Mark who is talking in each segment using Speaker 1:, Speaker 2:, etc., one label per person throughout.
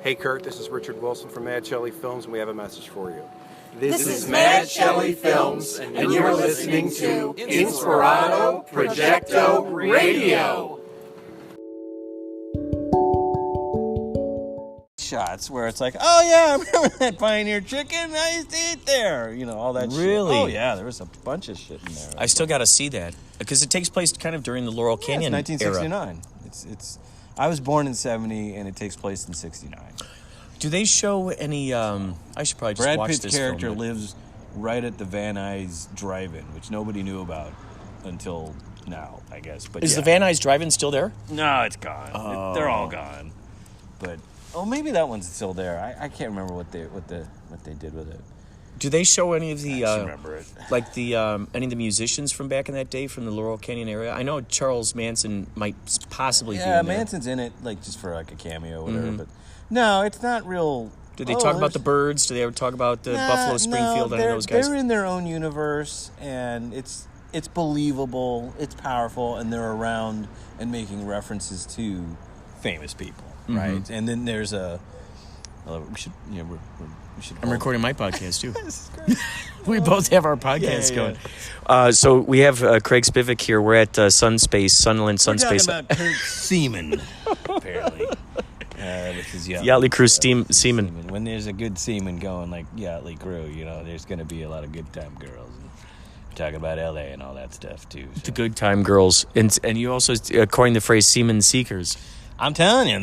Speaker 1: Hey Kurt, this is Richard Wilson from Mad Shelley Films, and we have a message for you.
Speaker 2: This is Mad Shelley Films, and you're listening to Inspirado Projecto Radio.
Speaker 3: Shots where it's like, oh yeah, I remember that Pioneer Chicken, I used to eat there. You know, all that
Speaker 4: Really?
Speaker 3: shit. Oh yeah, there was a bunch of shit in there.
Speaker 4: I still got to see that because it takes place kind of during the Laurel Canyon
Speaker 3: it's 1969.
Speaker 4: era.
Speaker 3: It's. I was born in 70, and it takes place in 69.
Speaker 4: Do they show any? I should probably just
Speaker 3: Brad
Speaker 4: watch
Speaker 3: Pitt's
Speaker 4: this
Speaker 3: character
Speaker 4: film.
Speaker 3: lives right at the Van Nuys Drive-In, which nobody knew about until now, I guess. But
Speaker 4: Is the Van Nuys Drive-In still there?
Speaker 3: No, it's gone. They're all gone. But maybe that one's still there. I can't remember what they did with it.
Speaker 4: Do they show any of the?
Speaker 3: I remember it.
Speaker 4: Like the any of the musicians from back in that day from the Laurel Canyon area? I know Charles Manson might possibly be in there.
Speaker 3: Manson's in it, like just for like a cameo or whatever. But no, it's not real.
Speaker 4: Did they talk about the Birds? Do they ever talk about the Buffalo Springfield?
Speaker 3: No,
Speaker 4: Any of those guys?
Speaker 3: They're in their own universe, and it's believable, it's powerful, and they're around and making references to famous people, right? And then there's we should.
Speaker 4: I'm recording my podcast too. This is great. We both have our podcast going. So we have Craig Spivek here. We're at Sunspace, Sunland Sunspace.
Speaker 3: We're talking about Kurt Seaman, apparently. With his
Speaker 4: Yachtly Crew Seaman.
Speaker 3: When there's a good seaman going like Yachtly Crew, you know, there's going to be a lot of good time girls. And we're talking about L.A. and all that stuff too. So.
Speaker 4: The good time girls, and you also coined the phrase "seaman seekers."
Speaker 3: I'm telling you,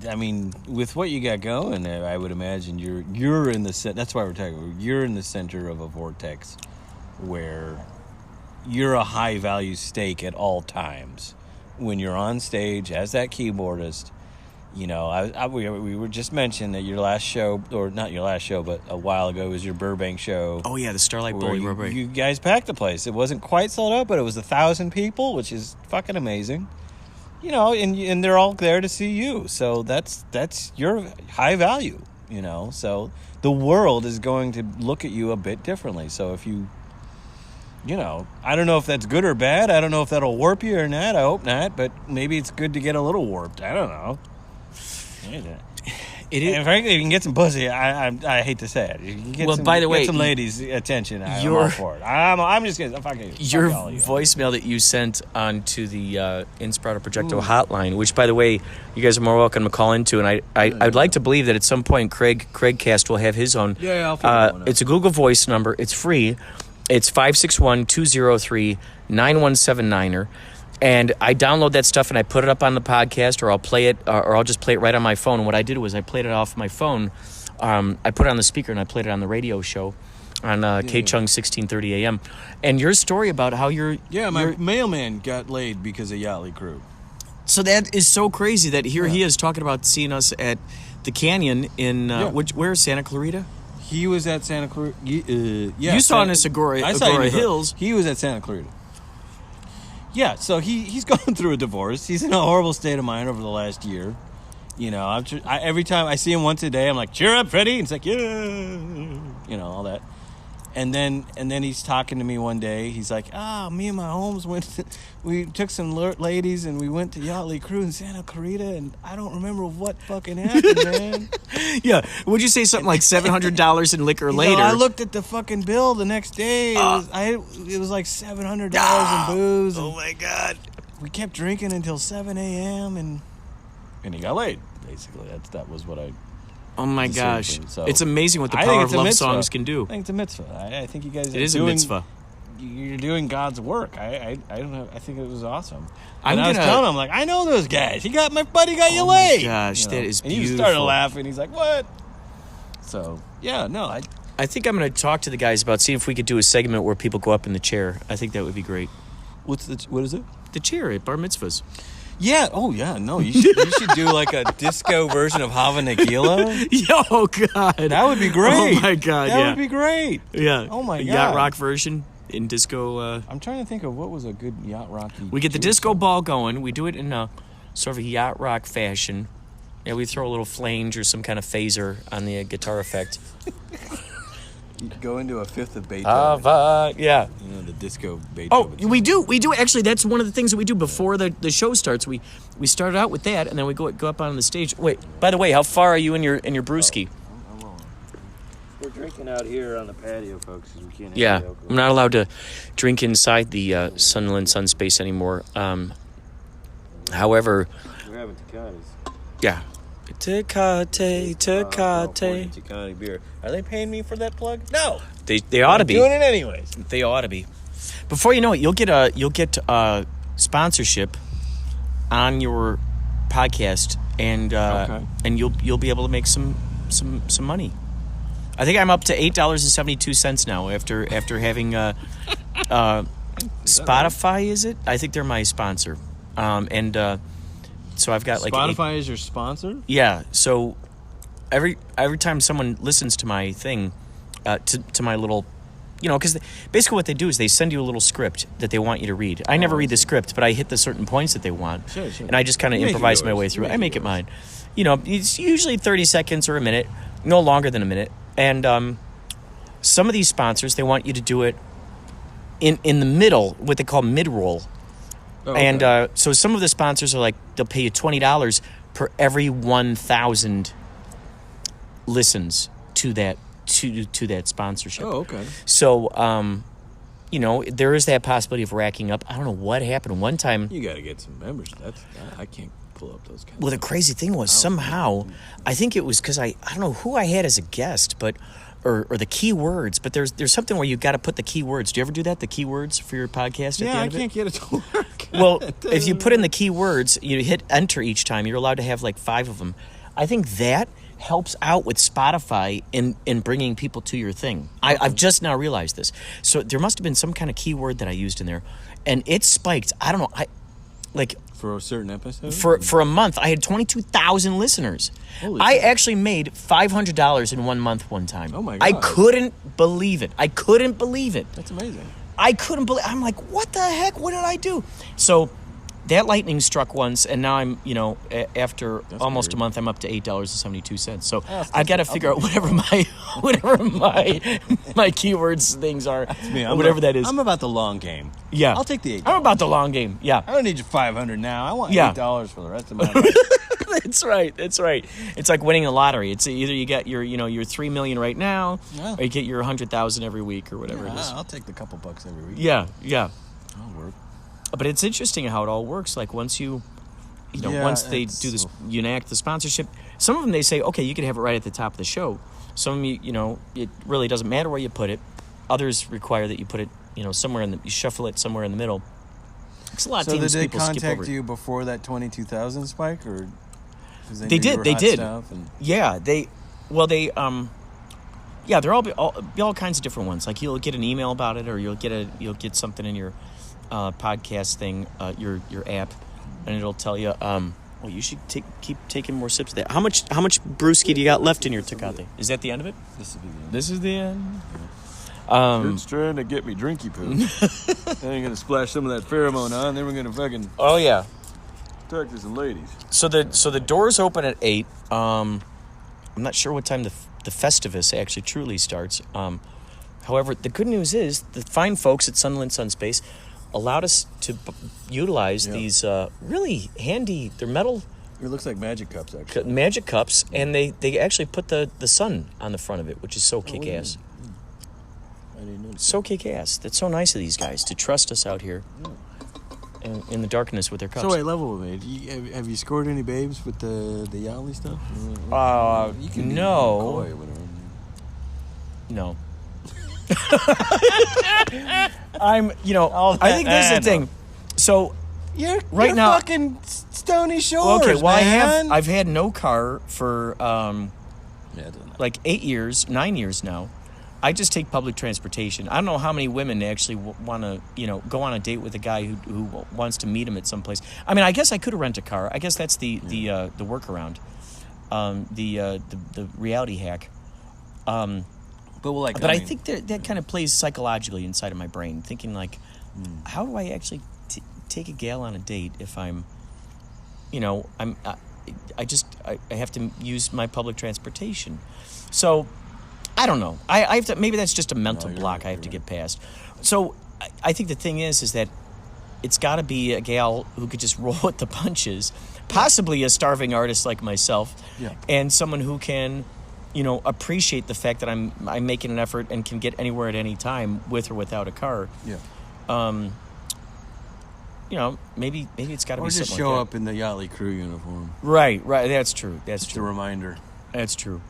Speaker 3: I mean, with what you got going there, I would imagine you're in the that's why we're talking. You're in the center of a vortex where you're a high value stake at all times. When you're on stage as that keyboardist, you know, we were just mentioned that your last show, or not your last show, but a while ago was your Burbank show.
Speaker 4: Oh yeah, the Starlight Bowl.
Speaker 3: You guys packed the place. It wasn't quite sold out, but it was 1,000 people, which is fucking amazing. You know, and they're all there to see you. So that's your high value, you know. So the world is going to look at you a bit differently. So if you know, I don't know if that's good or bad. I don't know if that'll warp you or not. I hope not. But maybe it's good to get a little warped. I don't know. It is. And frankly, if you can get some pussy, I hate to say it. You can get get some ladies' attention. I'm all for it. I'm just kidding.
Speaker 4: Your voicemail that you sent onto the Inspirado Projecto hotline, which, by the way, you guys are more welcome to call into, and I'd like to believe that at some point CraigCast will have his own.
Speaker 3: Yeah, I'll figure one out.
Speaker 4: It's a Google Voice number. It's free. It's 561-203-9179er. And I download that stuff and I put it up on the podcast, or I'll play it, or I'll just play it right on my phone. And what I did was I played it off my phone. I put it on the speaker and I played it on the radio show on K-Chung 1630 AM. And your story about how
Speaker 3: my mailman got laid because of Yachtly Crew.
Speaker 4: So that is so crazy that here he is talking about seeing us at the canyon in where's Santa Clarita?
Speaker 3: He was at Santa Clarita.
Speaker 4: You saw in Agora Hills.
Speaker 3: He was at Santa Clarita. Yeah, so he's going through a divorce. He's in a horrible state of mind over the last year. You know, every time I see him once a day, I'm like, cheer up, Freddie. And it's like, yeah, you know, all that. And then he's talking to me one day. He's like, me and my homes we took some ladies and we went to Yachtly Crew in Santa Clarita, and I don't remember what fucking happened, man.
Speaker 4: Yeah, would you say something like $700 in liquor later?
Speaker 3: I looked at the fucking bill the next day. It was like $700 in booze.
Speaker 4: Oh my God.
Speaker 3: We kept drinking until 7 a.m. and he got laid. Basically, that was what I.
Speaker 4: Oh my gosh! So, it's amazing what the power of love songs can do.
Speaker 3: I think it's a mitzvah. I think you guys.
Speaker 4: It is a mitzvah.
Speaker 3: You're doing God's work. I don't know. I think it was awesome. I was telling him, like, I know those guys. My buddy got you laid.
Speaker 4: Oh my gosh, that is beautiful.
Speaker 3: And he started laughing. He's like, what? So yeah, no.
Speaker 4: I think I'm going to talk to the guys about seeing if we could do a segment where people go up in the chair. I think that would be great.
Speaker 3: What is it?
Speaker 4: The chair at bar mitzvahs.
Speaker 3: Yeah. Oh, yeah. No, you should do like a disco version of Hava Nagila.
Speaker 4: Oh, God.
Speaker 3: That would be great.
Speaker 4: Oh, my God.
Speaker 3: That would be great.
Speaker 4: Yeah.
Speaker 3: Oh, my God.
Speaker 4: Yacht rock version in disco.
Speaker 3: I'm trying to think of what was a good yacht rocky.
Speaker 4: We get the disco ball going. We do it in a sort of a yacht rock fashion. Yeah, we throw a little flange or some kind of phaser on the guitar effect.
Speaker 1: You go into a fifth of Beethoven.
Speaker 4: Yeah.
Speaker 1: You know, the disco
Speaker 4: Oh,
Speaker 1: Beethoven.
Speaker 4: we do actually. That's one of the things that we do before the show starts. We started out with that, and then we go up on the stage. Wait, by the way, how far are you in your brewski?
Speaker 3: We're drinking out here on the patio, folks, because we can't have
Speaker 4: Yeah,
Speaker 3: the alcohol.
Speaker 4: I'm not allowed to drink inside the Sunland Sunspace anymore. However,
Speaker 3: We're having Tecates.
Speaker 4: yeah. Tecate.
Speaker 3: Tecate beer. Are they paying me for that plug? No.
Speaker 4: They ought to be.
Speaker 3: Doing it anyways.
Speaker 4: They ought to be. Before you know it, you'll get sponsorship on your podcast, and and you'll be able to make some money. I think I'm up to $8.72 now after having Spotify. Is it? I think they're my sponsor, so I've got like
Speaker 3: Spotify is your sponsor?
Speaker 4: Yeah. So every time someone listens to my thing, to my little, because basically what they do is they send you a little script that they want you to read. I never read the script, but I hit the certain points that they want,
Speaker 3: Sure.
Speaker 4: and I just kind of improvise my way through. I make it mine. It's usually 30 seconds or a minute, no longer than a minute. And some of these sponsors, they want you to do it in the middle, what they call mid-roll.
Speaker 3: Oh, okay.
Speaker 4: And so some of the sponsors are like, they'll pay you $20 per every 1,000 listens to that sponsorship.
Speaker 3: Oh, okay.
Speaker 4: So, there is that possibility of racking up. I don't know what happened one time.
Speaker 3: You got to get some members. I can't pull up those kinds.
Speaker 4: Well, the crazy thing was somehow, I think it was because I don't know who I had as a guest, but or the keywords. But there's something where you got to put the keywords. Do you ever do that? The keywords for your podcast?
Speaker 3: Yeah,
Speaker 4: at the
Speaker 3: I
Speaker 4: end of
Speaker 3: can't get it to work.
Speaker 4: Well, if you put in the keywords, you hit enter each time. You're allowed to have like 5 of them. I think that helps out with Spotify in bringing people to your thing. I've just now realized this. So there must have been some kind of keyword that I used in there, and it spiked. I don't know.
Speaker 3: For a certain episode?
Speaker 4: For a month, I had 22,000 listeners. I actually made $500 in 1 month one time.
Speaker 3: Oh my God.
Speaker 4: I couldn't believe it.
Speaker 3: That's amazing.
Speaker 4: I'm like, what the heck? What did I do? So that lightning struck once, and now I'm, after almost a month, I'm up to $8.72. So I got to figure out whatever my keywords things are, whatever that is.
Speaker 3: I'm about the long game.
Speaker 4: Yeah,
Speaker 3: I'll take the $8.
Speaker 4: I'm about the long game. Yeah,
Speaker 3: I don't need your $500 now. I want $8 for the rest of my life.
Speaker 4: That's right. It's like winning a lottery. It's either you get your $3 million right now, or you get your $100,000 every week or whatever it is.
Speaker 3: I'll take the couple bucks every week.
Speaker 4: Yeah.
Speaker 3: That'll work.
Speaker 4: But it's interesting how it all works. Like once once they do this, you enact the sponsorship. Some of them they say, okay, you can have it right at the top of the show. Some of them, it really doesn't matter where you put it. Others require that you put it, somewhere you shuffle it somewhere in the middle. It's a lot of
Speaker 3: So
Speaker 4: times
Speaker 3: did they
Speaker 4: people skip over.
Speaker 3: contact you before that 22,000 spike, or?
Speaker 4: They did. Yeah, they're all kinds of different ones. Like you'll get an email about it, or you'll get something in your podcast thing, your app, and it'll tell you, you should keep taking more sips of that. How much brewski do you got left in your Tecate? Is that the end of it?
Speaker 3: This is the end. It's trying to get me drinky poo. Then you're gonna splash some of that pheromone on. Then we're gonna fucking
Speaker 4: Oh yeah.
Speaker 3: talk to some ladies.
Speaker 4: So the doors open at 8. I'm not sure what time the Festivus actually truly starts. However, the good news is the fine folks at Sunland Sunspace allowed us to utilize these really handy. They're metal.
Speaker 3: It looks like magic cups, actually.
Speaker 4: Magic cups, and they actually put the sun on the front of it, which is so kick-ass.
Speaker 3: I didn't know.
Speaker 4: So kick-ass. That's so nice of these guys to trust us out here in the darkness with their cups.
Speaker 3: So wait, level with me. Have you scored any babes with the Yali stuff? You can do
Speaker 4: no.
Speaker 3: McCoy or whatever.
Speaker 4: No. I think this is the thing. So
Speaker 3: You're
Speaker 4: now,
Speaker 3: fucking Stony Shores,
Speaker 4: okay, well,
Speaker 3: man.
Speaker 4: I've had no car for
Speaker 3: it doesn't matter.
Speaker 4: like 9 years now. I just take public transportation. I don't know how many women actually want to, go on a date with a guy who wants to meet him at some place. I mean, I guess I could rent a car. I guess that's the workaround, the reality hack. But I think that kind of plays psychologically inside of my brain, thinking like, how do I actually take a gal on a date if I'm, I have to use my public transportation. So I don't know. I have to, maybe that's just a mental block I have to get past. So I think the thing is that it's got to be a gal who could just roll with the punches, possibly a starving artist like myself, and someone who can, appreciate the fact that I'm making an effort and can get anywhere at any time with or without a car. Yeah. Maybe it's got to be something like that. Or
Speaker 3: just show up in the Yachtly crew uniform.
Speaker 4: Right. That's true.
Speaker 3: Just a reminder.
Speaker 4: That's true.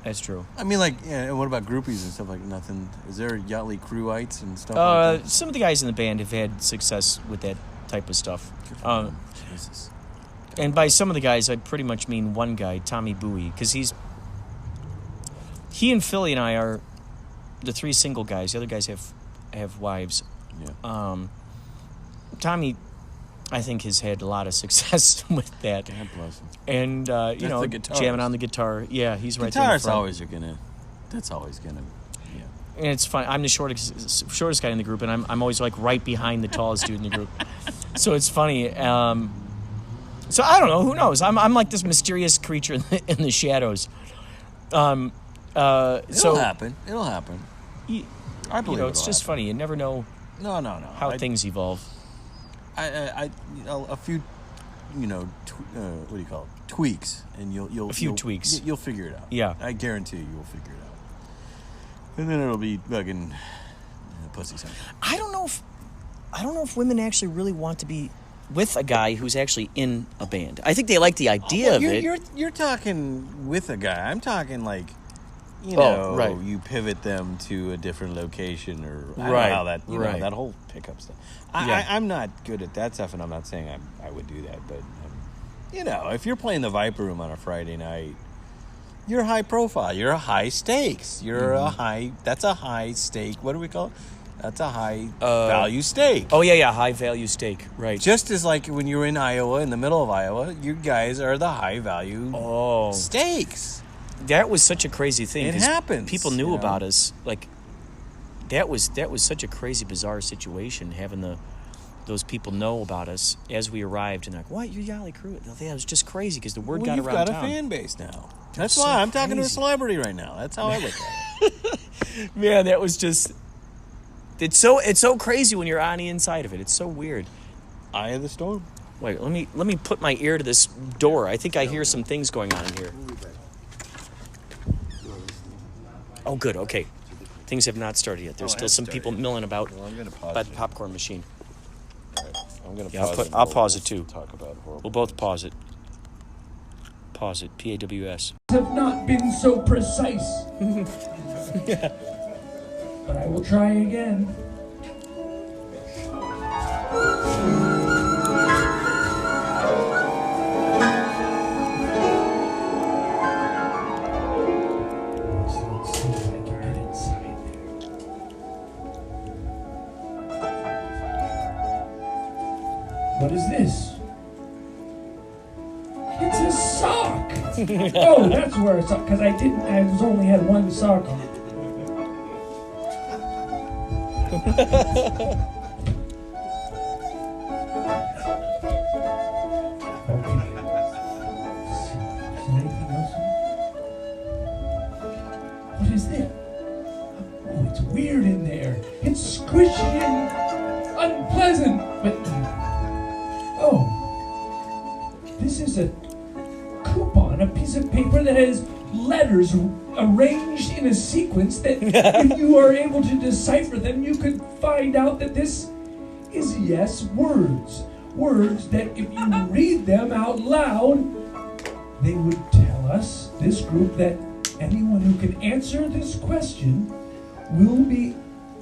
Speaker 3: I mean, and what about groupies and stuff like nothing? Is there Yachtly crewites and stuff like that?
Speaker 4: Some of the guys in the band have had success with that type of stuff.
Speaker 3: Jesus.
Speaker 4: And by some of the guys, I pretty much mean one guy, Tommy Bowie, because he and Philly and I are the three single guys. The other guys have wives.
Speaker 3: Yeah.
Speaker 4: Tommy, I think, has had a lot of success with that.
Speaker 3: God bless him.
Speaker 4: And, jamming on the guitar. Yeah, he's right there in front.
Speaker 3: That's always gonna,
Speaker 4: And it's fun. I'm the shortest guy in the group, and I'm always, right behind the tallest dude in the group. So it's funny. So I don't know. Who knows? I'm like this mysterious creature in the shadows.
Speaker 3: It'll happen. I believe
Speaker 4: it's just funny. You never know how things evolve.
Speaker 3: A few, what do you call it? Tweaks, and you'll
Speaker 4: tweaks.
Speaker 3: You'll figure it out.
Speaker 4: Yeah,
Speaker 3: I guarantee you will figure it out. And then it'll be fucking pussy something.
Speaker 4: I don't know if women actually really want to be with a guy who's actually in a band. I think they like the idea of it.
Speaker 3: You're talking with a guy. I'm talking like, you pivot them to a different location, or I don't know how that, that whole pickup stuff. I'm not good at that stuff, and I'm not saying I would do that, but if you're playing the Viper Room on a Friday night, you're high profile. You're a high stakes. You're that's a high stake. What do we call it? That's a high value steak.
Speaker 4: Oh, yeah, high value steak, right.
Speaker 3: Just as like when you were in Iowa, in the middle of Iowa, you guys are the high value steaks.
Speaker 4: That was such a crazy thing.
Speaker 3: It happens.
Speaker 4: People knew about us. Like, that was such a crazy, bizarre situation, having those people know about us as we arrived, and they're like, what, you're Yachtly crew? That was just crazy because the word got around town.
Speaker 3: You've got a fan base now. That's why I'm talking to a celebrity right now. That's how I look at it.
Speaker 4: Man, that was just... It's so crazy when you're on the inside of it. It's so weird.
Speaker 3: Eye of the storm.
Speaker 4: Wait, let me put my ear to this door. I think I hear some things going on in here. Oh, good. Okay. Things have not started yet. There's still some people milling about by the popcorn machine.
Speaker 3: Right. I'm going to pause it.
Speaker 4: I'll pause it too.
Speaker 3: Talk about horrible.
Speaker 4: We'll both pause it. Pause it. PAWS.
Speaker 5: Have not been so precise. But I will try again. Let's see if I can get inside there. What is this? It's a sock! Oh, that's where a sock, because I only had one sock on. What is this? Oh, it's weird in there. It's squishy and unpleasant, but... Oh. This is a coupon, a piece of paper that has letters arranged in a sequence that if you are able to decipher them, you could find out that this is words. Words that if you read them out loud, they would tell us, this group, that anyone who can answer this question will be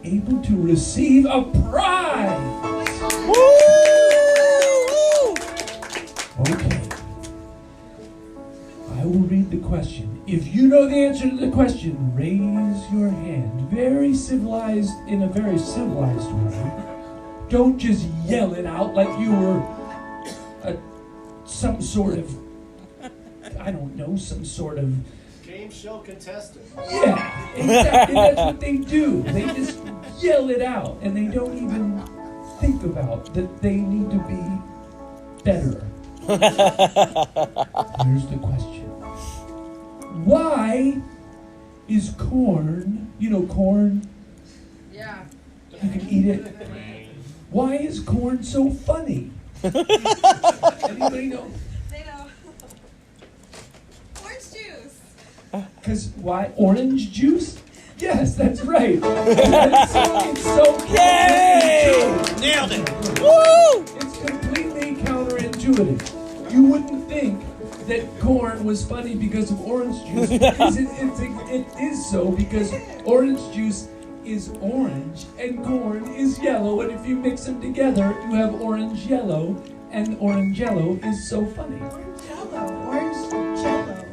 Speaker 5: able to receive a prize. Okay. I will read the question. If you know the answer to the question, raise your hand. Very civilized, in a very civilized way. Don't just yell it out like you were some sort of, I don't know, some sort of...
Speaker 6: game show contestant.
Speaker 5: Yeah, exactly. That's what they do. They just yell it out, and they don't even think about that they need to be better. Here's the question. Why is corn. You know corn?
Speaker 7: Yeah.
Speaker 5: You can eat it. Why is corn so funny? Anybody know?
Speaker 7: They know. Orange juice.
Speaker 5: Because why? Orange juice? Yes, that's right. It's so
Speaker 3: Yay! Nailed it. Woo!
Speaker 5: It's completely counterintuitive. You wouldn't think that corn was funny because of orange juice. Because it is so because orange juice is orange and corn is yellow, and if you mix them together, you have orange yellow, and orange yellow is so funny.
Speaker 7: Orange jello. Orange jello.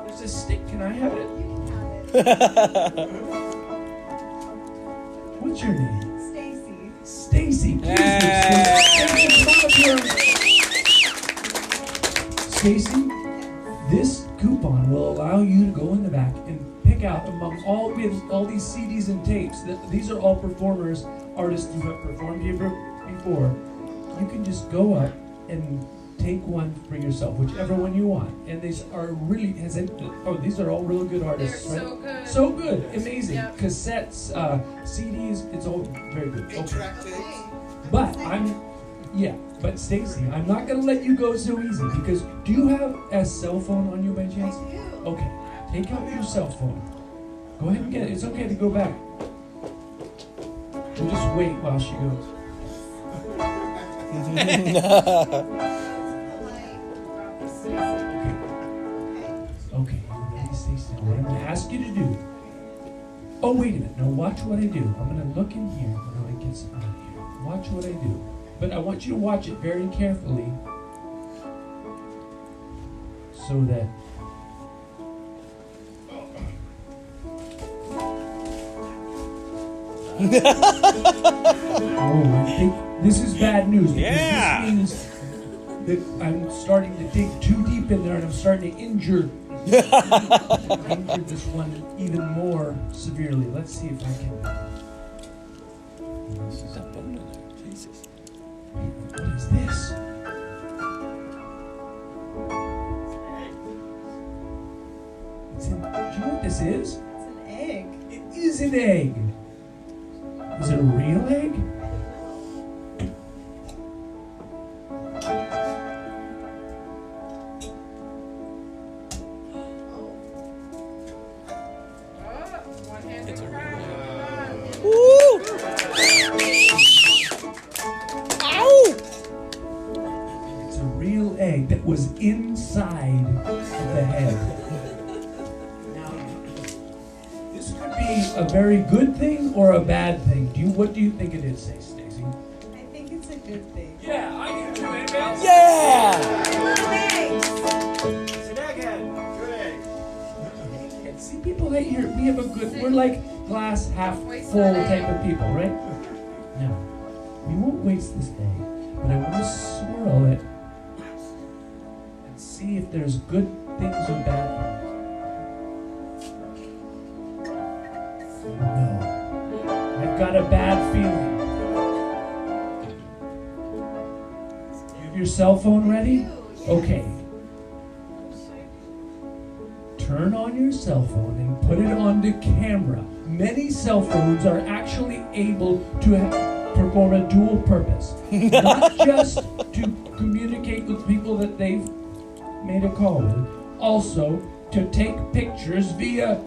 Speaker 5: There's a stick. Can I have it? What's your name?
Speaker 7: Stacy.
Speaker 5: Stacy. Stacy, this coupon will allow you to go in the back and pick out among we have all these CDs and tapes. These are all performers, artists who have performed here before. You can just go up and take one for yourself, whichever one you want. And these are really, these are all really good artists,
Speaker 7: They're
Speaker 5: right?
Speaker 7: so good.
Speaker 5: So good, amazing.
Speaker 7: Yep.
Speaker 5: Cassettes, CDs, it's all very good. Okay.
Speaker 7: But
Speaker 5: But Stacy, I'm not gonna let you go so easy because do you have a cell phone on you by chance?
Speaker 7: I do.
Speaker 5: Okay, take out your cell phone. Go ahead and get it. It's okay to go back. We'll just wait while she goes. Okay, you ready, Stacy? What I'm gonna ask you to do. Oh, wait a minute. Now watch what I do. I'm gonna look in here when I get some out of here. Watch what I do. But I want you to watch it very carefully so that oh, I think this is bad news because
Speaker 3: Yeah.
Speaker 5: this means that I'm starting to dig too deep in there and I'm starting to injure this one even more severely. Let's see if I can.
Speaker 3: Jesus.
Speaker 5: What is this? Do you know what this is?
Speaker 7: It's an egg.
Speaker 5: It is an egg. Is it a real egg?
Speaker 7: One hand in front.
Speaker 3: Woo! Ow!
Speaker 5: It's a real egg that was inside of the head. Now, this could be a very good thing or a bad thing. What do you think it is, Stacey?
Speaker 7: I think it's a good thing.
Speaker 5: Yeah, I do too. Anybody else?
Speaker 3: Yeah!
Speaker 6: It's an egghead. Good egg.
Speaker 5: And see, people that here, we have a good, we're like glass half full type of people, right? Now, we won't waste this egg, but I want to swirl it and see if there's good things or bad things. No. I've got a bad feeling. You have your cell phone ready? Okay. Turn on your cell phone and put it onto camera. Many cell phones are actually able to perform a dual purpose. Not just to communicate with people that they've made a call with, also to take pictures via,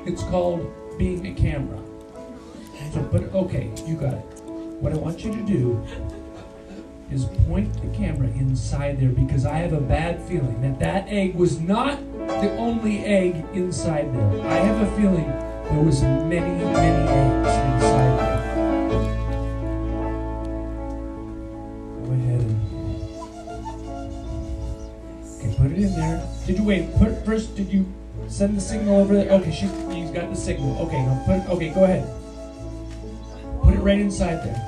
Speaker 5: it's called being a camera. So, but okay, you got it. What I want you to do is point the camera inside there because I have a bad feeling that egg was not the only egg inside there. I have a feeling there was many, many eggs inside there. Go ahead and okay, put it in there. Did you wait? First, did you send the signal over there? Okay, she's got the signal. Okay, now put it. Okay, go ahead. Put it right inside there.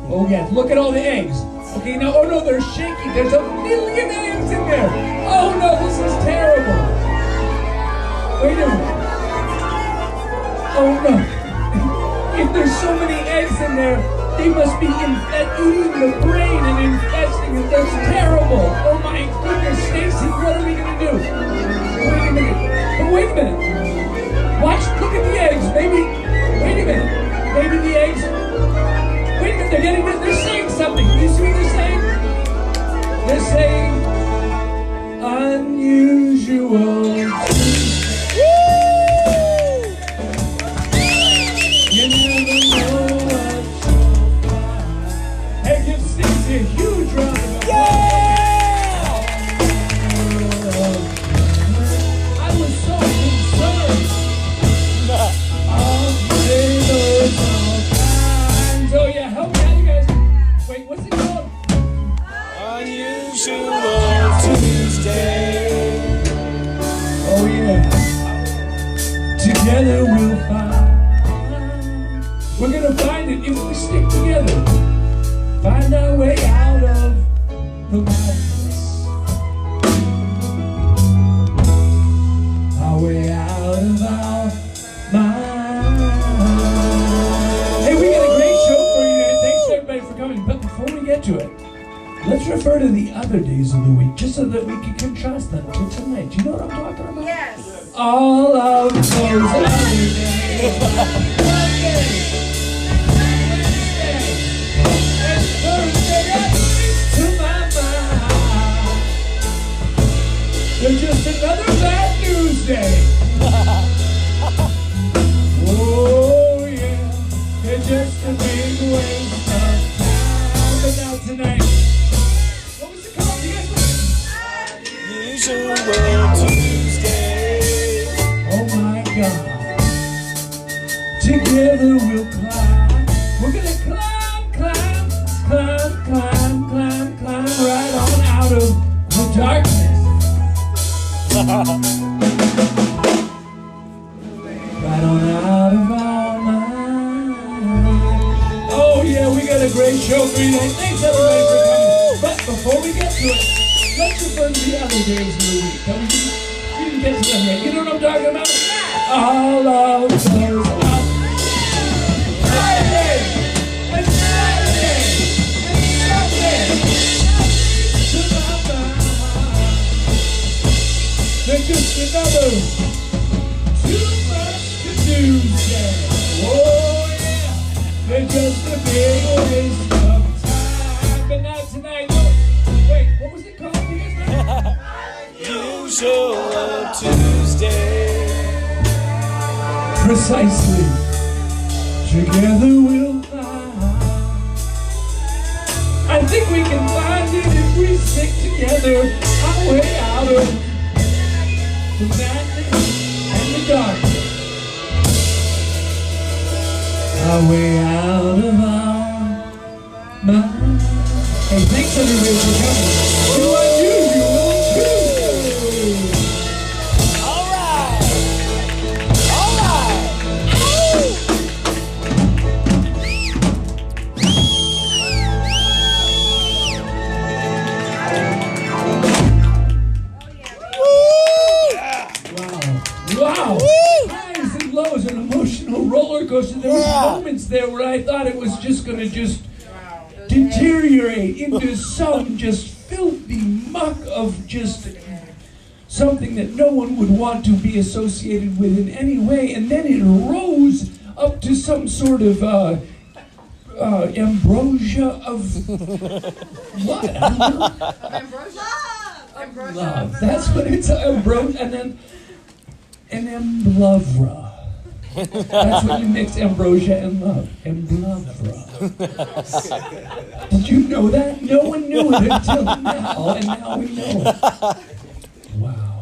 Speaker 5: Oh yeah, look at all the eggs. Okay, now, oh no, they're shaky. There's a million eggs in there. Oh no, this is terrible. Wait a minute. Oh no. If there's so many eggs in there, They must be eating the brain and infesting it. That's terrible. Oh my goodness, Stacy, what are we gonna do? Wait a minute. Watch, look at the eggs. Maybe, wait a minute. Maybe the eggs. Wait a minute, they're saying something. You see what they're saying? They're saying unusual. You never know what's so far. Hey, give Stacey a huge round of applause. I was so concerned. All flavors, all kinds. Oh yeah, help me out, you guys. Wait, what's it called?
Speaker 2: Unusual Tuesday.
Speaker 5: Oh yeah. Together we'll find. We're gonna find it if we stick together. Find our way out of the madness. Our way out of our mind. Hey, we got a great show for you today. Thanks everybody for coming. But before we get to it, let's refer to the other days of the week, just so that we can contrast them to tonight. Do you know what I'm talking about?
Speaker 7: Yes.
Speaker 5: All of those other days. Monday, Wednesday, and Thursday that brings to my mind. They're just another bad news day. Oh yeah, they're just a big waste of time. But now tonight, what was it called? You guys
Speaker 2: Unusual Tuesday.
Speaker 5: Oh my God. Together we'll climb. We're gonna climb right on out of the darkness. Right on out of our mind. Oh yeah, we got a great show for you today. Thanks everybody for coming. But before we get to it, let's refer to the other days of the week. We didn't get to them yet. You know what I'm talking about? All of those Friday and Saturday and Sunday. To my mind. They're just another too much to do. Oh yeah, they're just a big waste of time. But not tonight. Wait, what was it called? You guys remember?
Speaker 2: Unusual Tuesday.
Speaker 5: Precisely. Together we'll find. I think we can find it if we stick together. Our way out of the madness and the darkness. Our way out of our mind. Hey, thanks everybody for coming to Unusual Tuesday.
Speaker 2: All right. All right.
Speaker 5: Wow. Highs and lows, an emotional roller coaster. There were moments there where I thought it was just going to deteriorate into some just filthy muck of just something that no one would want to be associated with in any way. And then it rose up to some sort of ambrosia of what? I don't know.
Speaker 7: Ambrosia.
Speaker 5: Love. That's what it's ambrosia, and then an amblovra. That's when you mix ambrosia and love. Amblovra. Did you know that? No one knew it until now, and now we know it. Wow.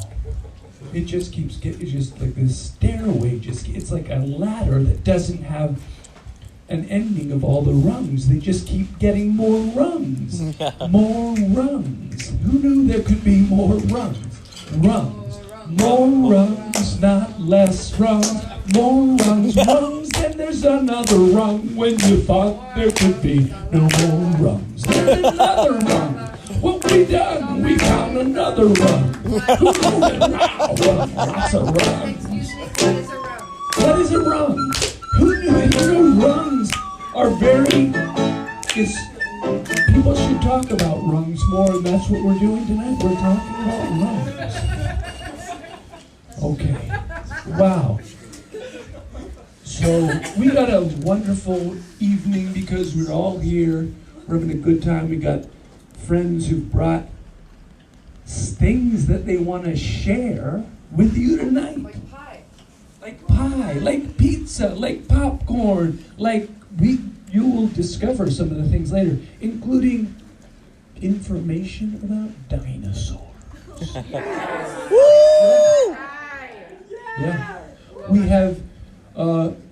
Speaker 5: It just keeps getting, it's just like this stairway, it's like a ladder that doesn't have an ending of all the rungs. They just keep getting more rungs. More rungs. Who knew there could be more rungs? Rungs. More rungs, not less rungs. More rungs, rungs, then there's another rung when you thought there could be no more rungs. There's another rung. What we done? We found another rung. Who knew it? Wow, lots of rungs. What is a rung? Who knew it? You know, rungs are very it's people should talk about rungs more, and that's what we're doing tonight. We're talking about rungs. Okay. Wow. So we got a wonderful evening because we're all here. We're having a good time. We got friends who've brought things that they want to share with you tonight. Like pie, like pizza, like popcorn, you will discover some of the things later, including information about dinosaurs.
Speaker 3: Woo!
Speaker 5: Yeah. We have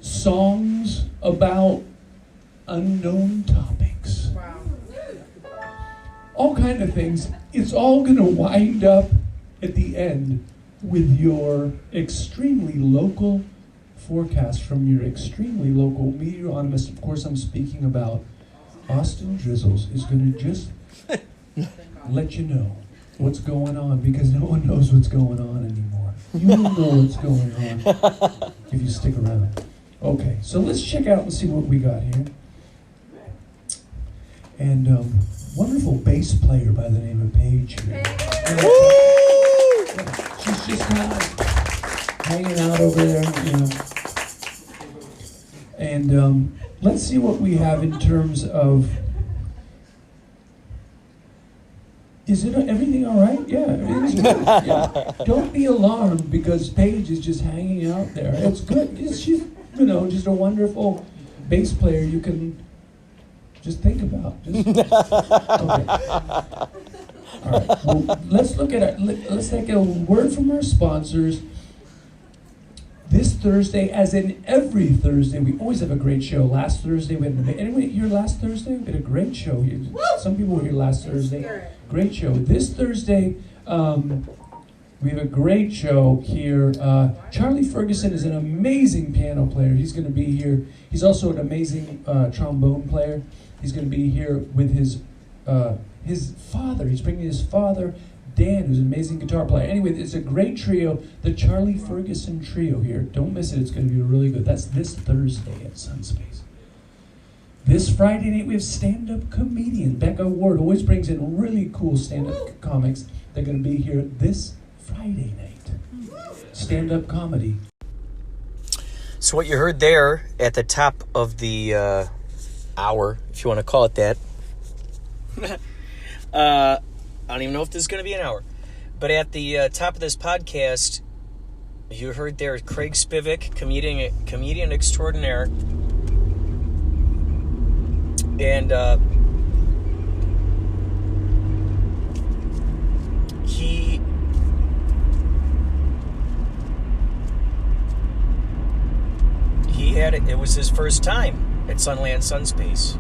Speaker 5: songs about unknown topics. All kind of things. It's all going to wind up at the end with your extremely local forecast from your extremely local meteorologist. Of course, I'm speaking about Austin Drizzles is going to just let you know what's going on, because no one knows what's going on anymore. You will know what's going on if you stick around. Okay, so let's check out and see what we got here. And wonderful bass player by the name of Paige here. She's just kind of hanging out over there, you know. And let's see what we have in terms of. Is it everything all right? Yeah, everything's good. Yeah. Don't be alarmed because Paige is just hanging out there. It's good. She's, just a wonderful bass player you can just think about. Okay. All right. Well, let's take a word from our sponsors. This Thursday, as in every Thursday, we always have a great show. Last Thursday, we had anyone here last Thursday? We had a great show here. Some people were here last Thursday. Great show. This Thursday, we have a great show here. Charlie Ferguson is an amazing piano player. He's going to be here. He's also an amazing trombone player. He's going to be here with his father. He's bringing his father, Dan, who's an amazing guitar player. Anyway, it's a great trio, the Charlie Ferguson Trio here. Don't miss it. It's going to be really good. That's this Thursday at Sunspace. This Friday night, we have stand-up comedian Becca Ward. Always brings in really cool stand-up comics. They're going to be here this Friday night. Stand-up comedy.
Speaker 4: So what you heard there at the top of the hour, if you want to call it that. I don't even know if this is going to be an hour. But at the top of this video, you heard there Craig Spivek, comedian extraordinaire. And it was his first time at Sunland Sunspace.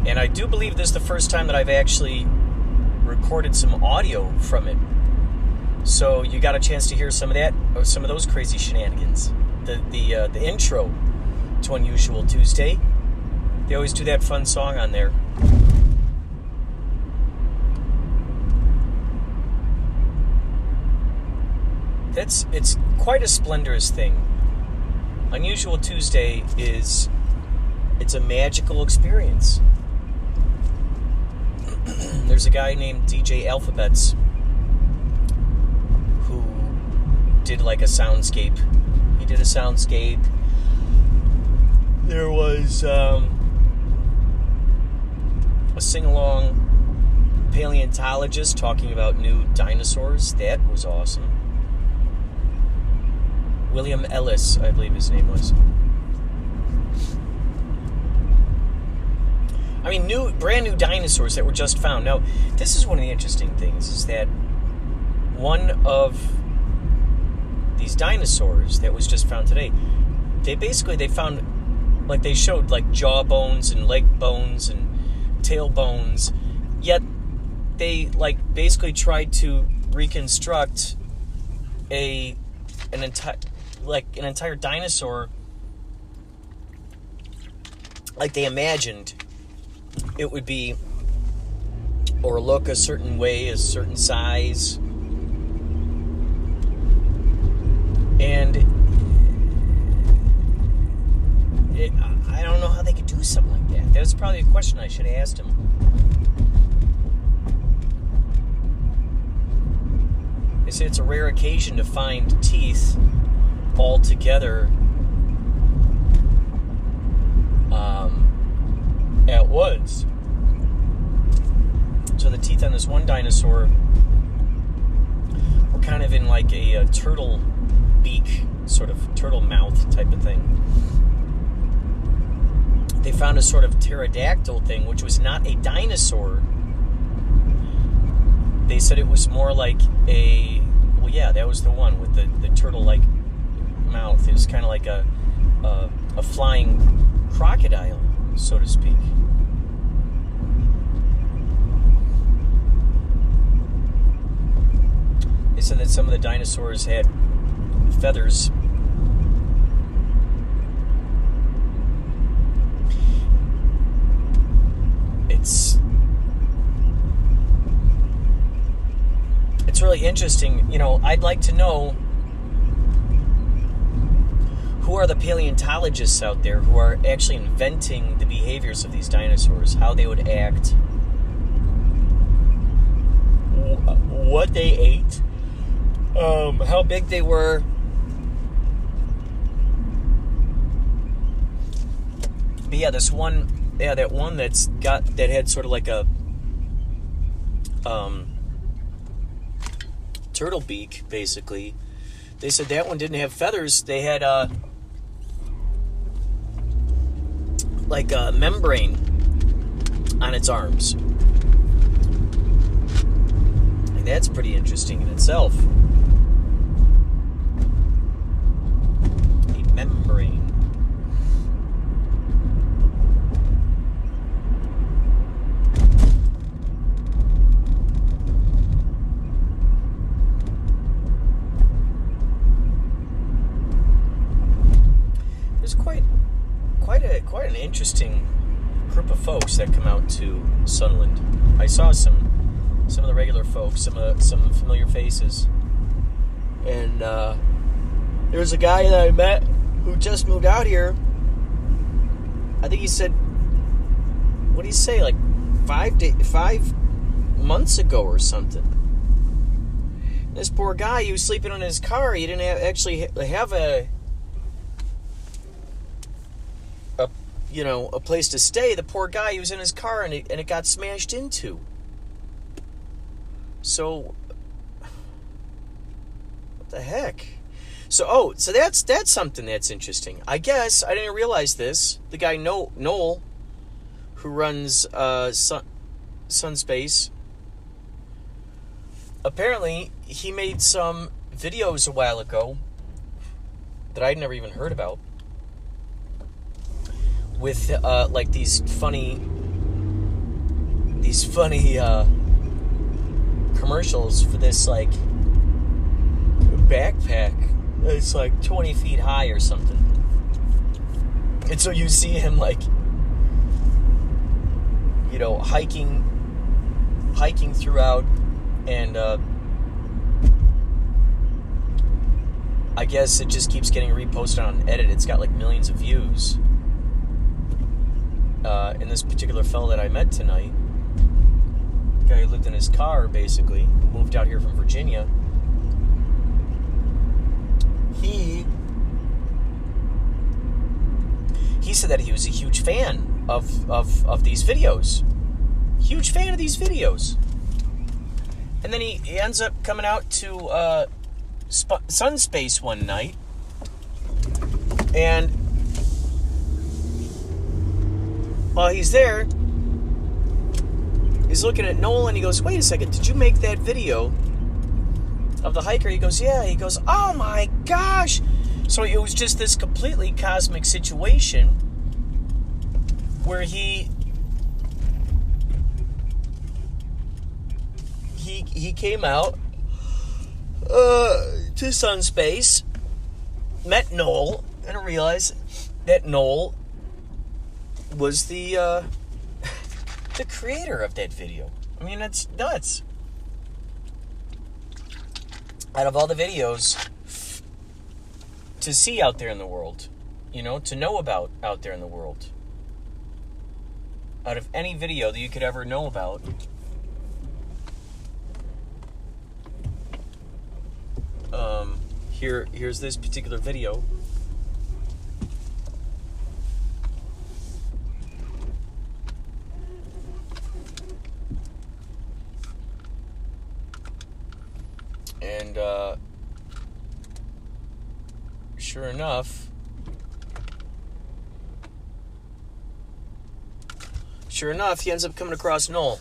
Speaker 4: And I do believe this is the first time that I've actually recorded some audio from it. So you got a chance to hear some of that, or some of those crazy shenanigans. The intro to Unusual Tuesday. They always do that fun song on there. It's quite a splendorous thing. Unusual Tuesday it's a magical experience. There's a guy named DJ Alphabets who did like a soundscape. He did a soundscape. There was a sing-along paleontologist talking about new dinosaurs. That was awesome. William Ellis, I believe his name was. I mean, brand new dinosaurs that were just found. Now, this is one of the interesting things, is that one of these dinosaurs that was just found today, they found, like, they showed, like, jaw bones and leg bones and tail bones, yet they, like, basically tried to reconstruct an entire dinosaur, like they imagined it would be, or look a certain way, a certain size. And I don't know how they could do something like that. That was probably a question I should have asked him. They say it's a rare occasion to find teeth all together at once. So the teeth on this one dinosaur were kind of in like a turtle beak, sort of turtle mouth type of thing. They found a sort of pterodactyl thing, which was not a dinosaur. They said it was more like that was the one with the turtle-like mouth. It was kind of like a flying crocodile, so to speak. They said that some of the dinosaurs had feathers. It's really interesting. I'd like to know who are the paleontologists out there who are actually inventing the behaviors of these dinosaurs, how they would act, what they ate, how big they were. But yeah, that one that had sort of like a turtle beak, basically. They said that one didn't have feathers. They had like a membrane on its arms. And that's pretty interesting in itself. A membrane. Quite an interesting group of folks that come out to Sunland. I saw some of the regular folks, some familiar faces, and there was a guy that I met who just moved out here. I think he said, what did he say, like 5 months ago or something. This poor guy, he was sleeping in his car. He didn't actually have a place to stay. The poor guy, he was in his car and it got smashed into. So, what the heck? So that's something that's interesting. I guess I didn't realize this. The guy Noel, who runs Sunspace, apparently he made some videos a while ago that I'd never even heard about, with like these funny commercials for this like backpack. It's like 20 feet high or something. And so you see him like, hiking throughout, and I guess it just keeps getting reposted on Edit. It's got like millions of views. And this particular fellow that I met tonight, the guy who lived in his car, basically, moved out here from Virginia, he said that he was a huge fan of these videos. Huge fan of these videos. And then he ends up coming out to Sunspace one night, and while he's there, he's looking at Noel and he goes, "Wait a second, did you make that video of the hiker?" He goes, "Yeah." He goes, "Oh my gosh." So it was just this completely cosmic situation where he came out to Sunspace, met Noel, and realized that Noel was the creator of that video. I mean, that's nuts. Out of all the videos to see out there in the world, to know about out there in the world, out of any video that you could ever know about. Here's this particular video. And sure enough, he ends up coming across Noel.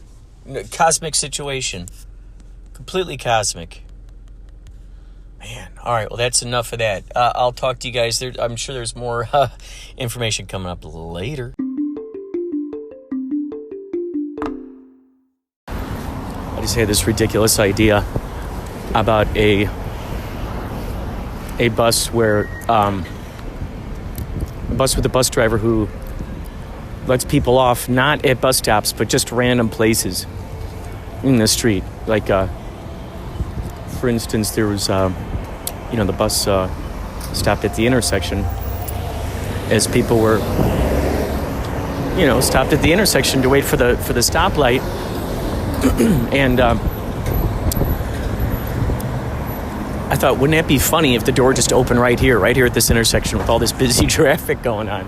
Speaker 4: Cosmic situation. Completely cosmic. Man, all right, well, that's enough of that. I'll talk to you guys. I'm sure there's more information coming up later. I just had this ridiculous idea about a bus where a bus with a bus driver who lets people off not at bus stops but just random places in the street. Like for instance, there was the bus stopped at the intersection as people were stopped at the intersection to wait for the stoplight. And I thought, wouldn't that be funny if the door just opened right here at this intersection with all this busy traffic going on?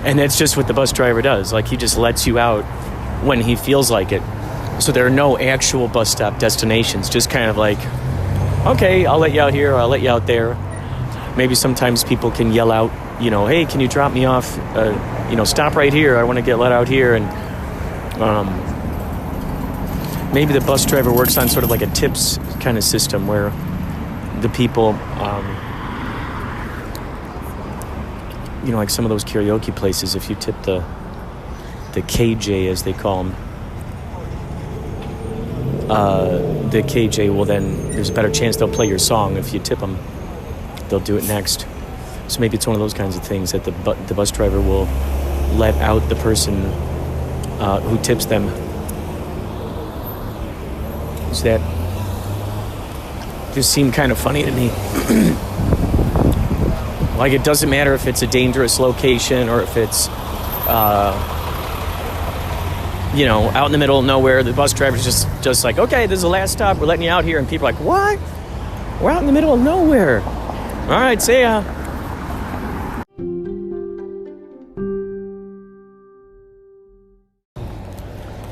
Speaker 4: And that's just what the bus driver does. Like, he just lets you out when he feels like it. So there are no actual bus stop destinations, just kind of like, okay, I'll let you out here, or I'll let you out there. Maybe sometimes people can yell out, hey, can you drop me off? Stop right here. I want to get let out here. And maybe the bus driver works on sort of like a tips kind of system where the people, like some of those karaoke places, if you tip the KJ, as they call them, the KJ will then, there's a better chance they'll play your song. If you tip them, they'll do it next. So maybe it's one of those kinds of things that the bus driver will let out the person who tips them. So that just seemed kind of funny to me. Like, it doesn't matter if it's a dangerous location or if it's out in the middle of nowhere. The bus driver's just like, okay, this is the last stop, we're letting you out here. And people are like, what? We're out in the middle of nowhere. All right, see ya.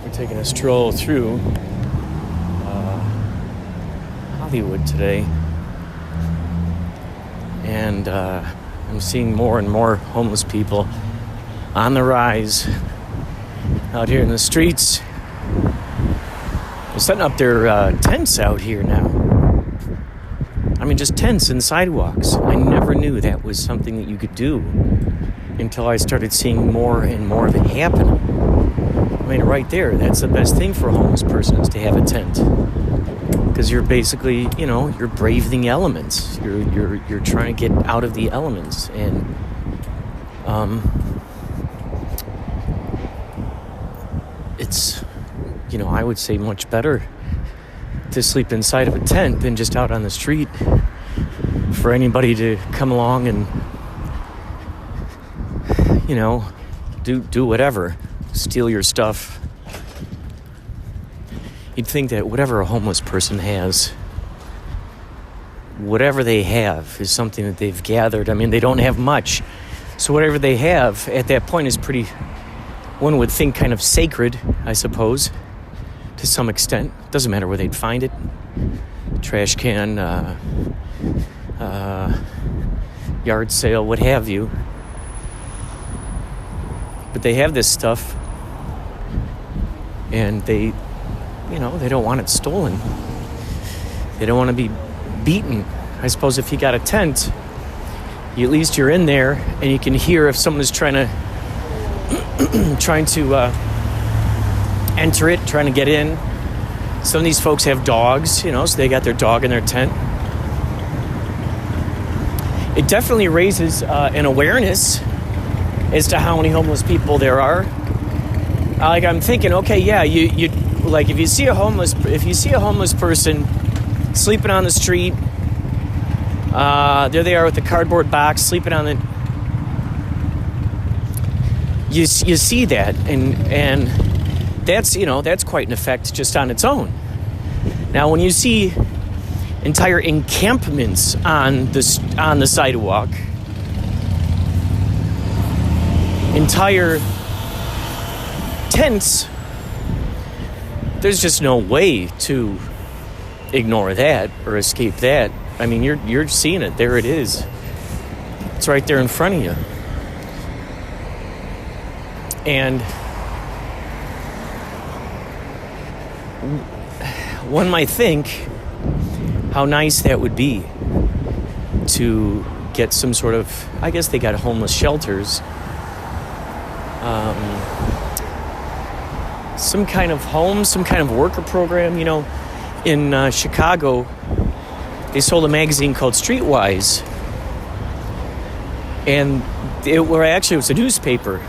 Speaker 4: We're taking a stroll through Hollywood today, and I'm seeing more and more homeless people on the rise out here in the streets. They're setting up their tents out here now. I mean, just tents and sidewalks. I never knew that was something that you could do until I started seeing more and more of it happening. I mean, right there, that's the best thing for a homeless person, is to have a tent. Because you're basically, you're braving the elements. You're trying to get out of the elements. And it's, I would say much better to sleep inside of a tent than just out on the street for anybody to come along and, do whatever, steal your stuff. You'd think that whatever a homeless person has, whatever they have is something that they've gathered. I mean, they don't have much. So whatever they have at that point is pretty, one would think, kind of sacred, I suppose, to some extent. Doesn't matter where they'd find it. Trash can, yard sale, what have you. But they have this stuff, and they don't want it stolen. They don't want to be beaten. I suppose if you got a tent, at least you're in there and you can hear if someone is trying to enter it, trying to get in. Some of these folks have dogs, so they got their dog in their tent. It definitely raises an awareness as to how many homeless people there are. Like, I'm thinking, okay, yeah, you like, if you see a homeless person sleeping on the street, there they are with the cardboard box sleeping on it. You see that, and that's quite an effect just on its own. Now, when you see entire encampments on the sidewalk, entire tents, there's just no way to ignore that or escape that. I mean, you're seeing it. There it is. It's right there in front of you. And one might think how nice that would be to get some sort of, I guess they got homeless shelters, some kind of home, some kind of worker program. In Chicago, they sold a magazine called Streetwise, and it was a newspaper.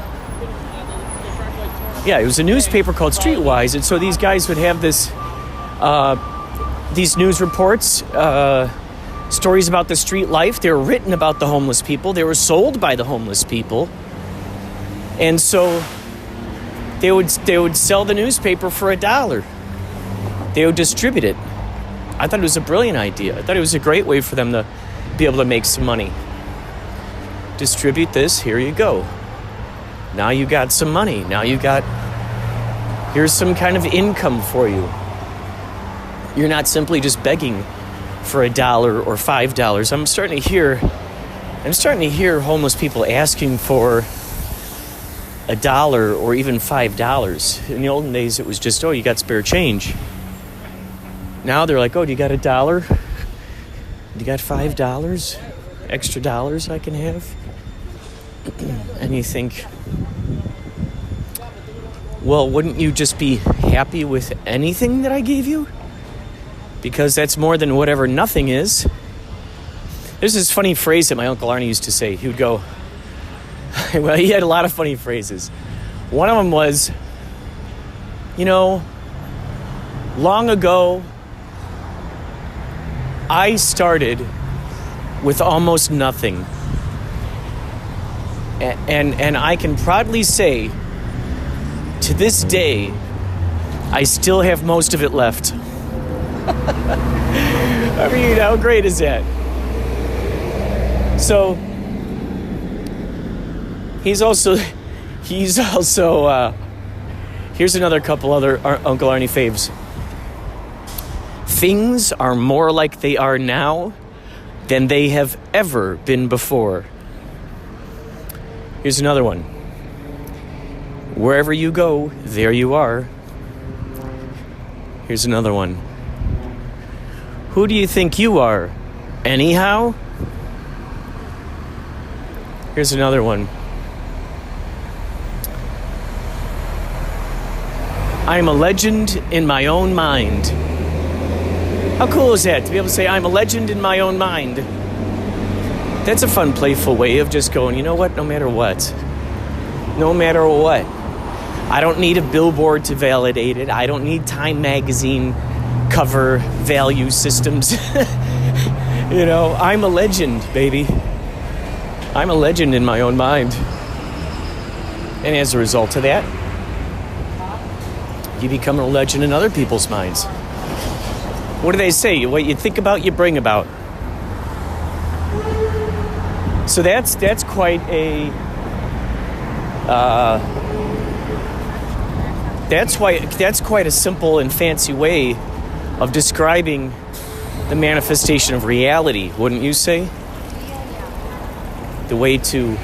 Speaker 4: Yeah, it was a newspaper called Streetwise, and so these guys would have these news reports, stories about the street life. They were written about the homeless people. They were sold by the homeless people, and so they would sell the newspaper for $1. They would distribute it. I thought it was a brilliant idea. I thought it was a great way for them to be able to make some money. Distribute this. Here you go. Now you got some money. Here's some kind of income for you. You're not simply just begging for $1 or $5. I'm starting to hear homeless people asking for $1 or even $5. In the olden days, it was just, you got spare change. Now they're like, do you got $1? Do you got $5? Extra dollars I can have? And you think, well, wouldn't you just be happy with anything that I gave you? Because that's more than whatever nothing is. There's this funny phrase that my Uncle Arnie used to say. He would go, well, he had a lot of funny phrases. One of them was, long ago, I started with almost nothing. And I can proudly say, to this day, I still have most of it left. I mean, how great is that? So, he's also, here's another couple other Uncle Arnie faves. Things are more like they are now than they have ever been before. Here's another one. Wherever you go, there you are. Here's another one. Who do you think you are? Anyhow? Here's another one. I'm a legend in my own mind. How cool is that, to be able to say, I'm a legend in my own mind? That's a fun, playful way of just going, you know what, no matter what. I don't need a billboard to validate it. I don't need Time magazine cover value systems. I'm a legend, baby. I'm a legend in my own mind. And as a result of that, you become a legend in other people's minds. What do they say? What you think about, you bring about. So that's quite a that's quite a simple and fancy way of describing the manifestation of reality, wouldn't you say? The way to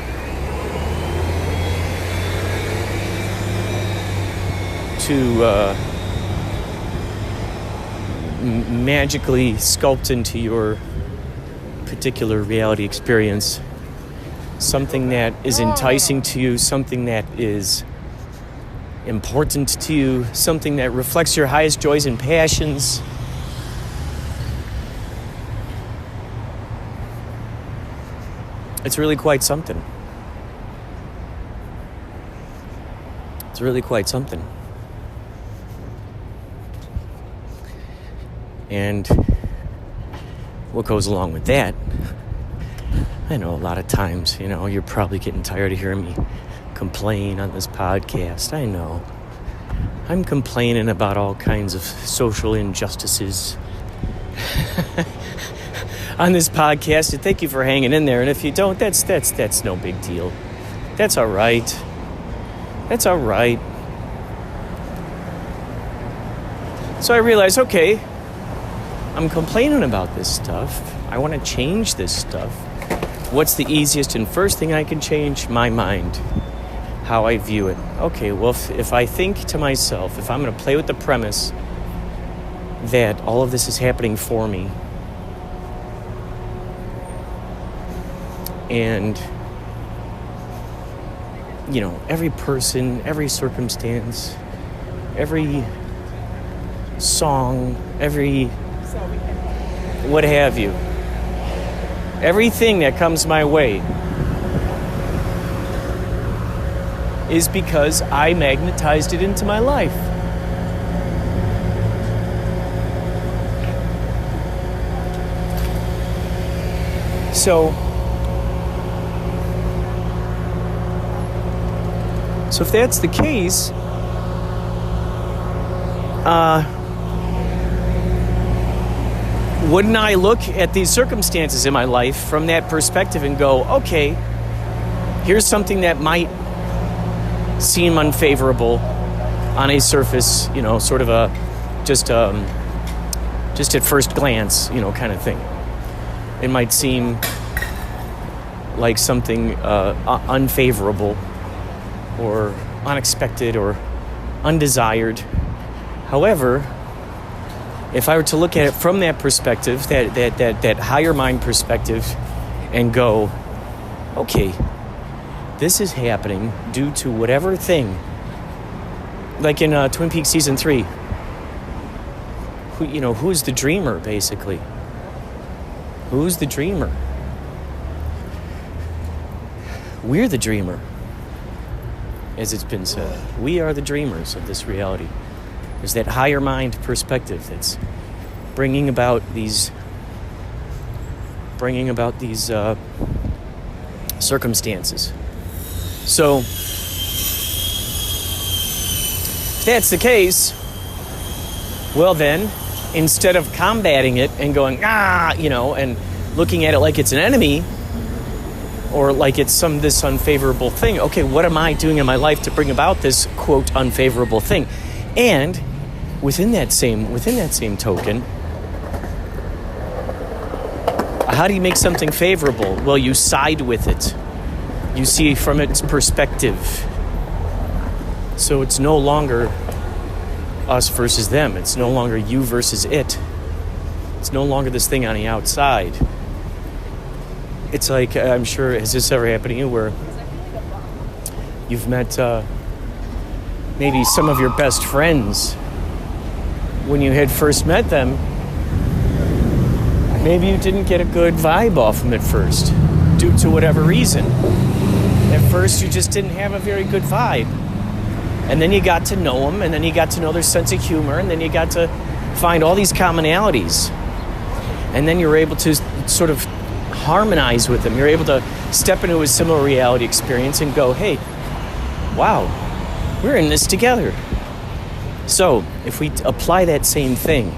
Speaker 4: magically sculpt into your particular reality experience something that is enticing to you, something that is important to you, something that reflects your highest joys and passions. It's really quite something. It's really quite something. And what goes along with that, I know a lot of times, you're probably getting tired of hearing me complain on this podcast. I know. I'm complaining about all kinds of social injustices on this podcast, and thank you for hanging in there. And if you don't, that's no big deal. That's all right. That's all right. So I realized, okay, I'm complaining about this stuff. I want to change this stuff. What's the easiest and first thing I can change? My mind. How I view it. Okay, well, if I think to myself, if I'm going to play with the premise that all of this is happening for me, and, you know, every person, every circumstance, every song, every what have you, everything that comes my way is because I magnetized it into my life. So if that's the case, wouldn't I look at these circumstances in my life from that perspective and go, okay, here's something that might seem unfavorable on a surface, you know, sort of a just at first glance, you know, kind of thing. It might seem like something unfavorable or unexpected or undesired. However, if I were to look at it from that perspective, that higher mind perspective, and go, okay, this is happening due to whatever thing. Like in Twin Peaks Season 3. Who's the dreamer, basically? Who's the dreamer? We're the dreamer, as it's been said. We are the dreamers of this reality. There's that higher mind perspective that's bringing about these circumstances. So, if that's the case, well then, instead of combating it and going, and looking at it like it's an enemy, or like it's this unfavorable thing, okay, what am I doing in my life to bring about this, quote, unfavorable thing? And within that same token, how do you make something favorable? Well, you side with it. You see from its perspective. So it's no longer us versus them. It's no longer you versus it. It's no longer this thing on the outside. It's like, I'm sure, has this ever happened to you where you've met maybe some of your best friends when you had first met them? Maybe you didn't get a good vibe off them at first due to whatever reason. At first, you just didn't have a very good vibe. And then you got to know them, and then you got to know their sense of humor, and then you got to find all these commonalities. And then you're able to sort of harmonize with them. You're able to step into a similar reality experience and go, hey, wow, we're in this together. So if we apply that same thing,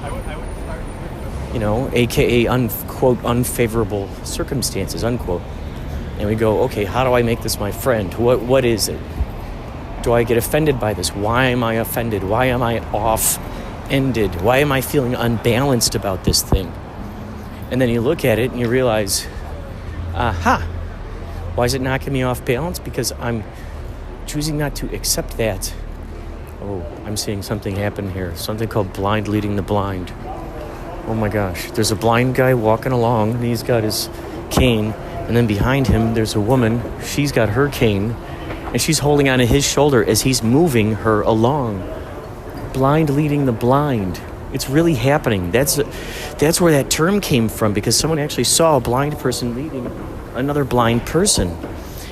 Speaker 4: aka unquote unfavorable circumstances, unquote, and we go, okay, how do I make this my friend? What is it? Do I get offended by this? Why am I offended? Why am I off-ended? Why am I feeling unbalanced about this thing? And then you look at it and you realize, why is it knocking me off balance? Because I'm choosing not to accept that. Oh, I'm seeing something happen here. Something called blind leading the blind. Oh my gosh. There's a blind guy walking along, and he's got his cane. And then behind him, there's a woman. She's got her cane, and she's holding onto his shoulder as he's moving her along. Blind leading the blind. It's really happening. That's where that term came from, because someone actually saw a blind person leading another blind person.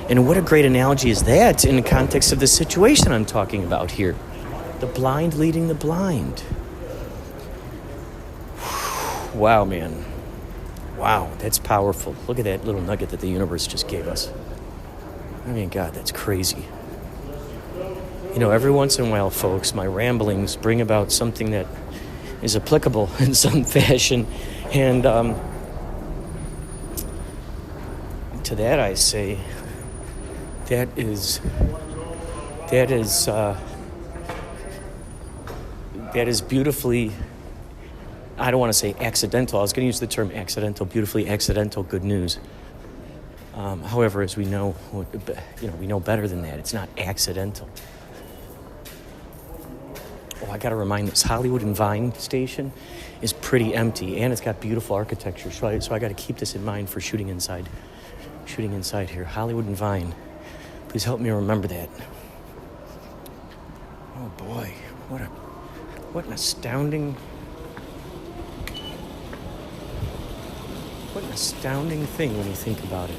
Speaker 4: And what a great analogy is that in the context of the situation I'm talking about here. The blind leading the blind. Wow, man. Wow, that's powerful. Look at that little nugget that the universe just gave us. I mean, God, that's crazy. every once in a while, folks, my ramblings bring about something that is applicable in some fashion. And to that I say, that is beautifully, I don't want to say accidental. I was going to use the term accidental, beautifully accidental good news. However, as we know, we know better than that. It's not accidental. Oh, I got to remind this Hollywood and Vine station is pretty empty, and it's got beautiful architecture. So I got to keep this in mind for shooting inside here. Hollywood and Vine. Please help me remember that. Oh boy, what an astounding thing when you think about it.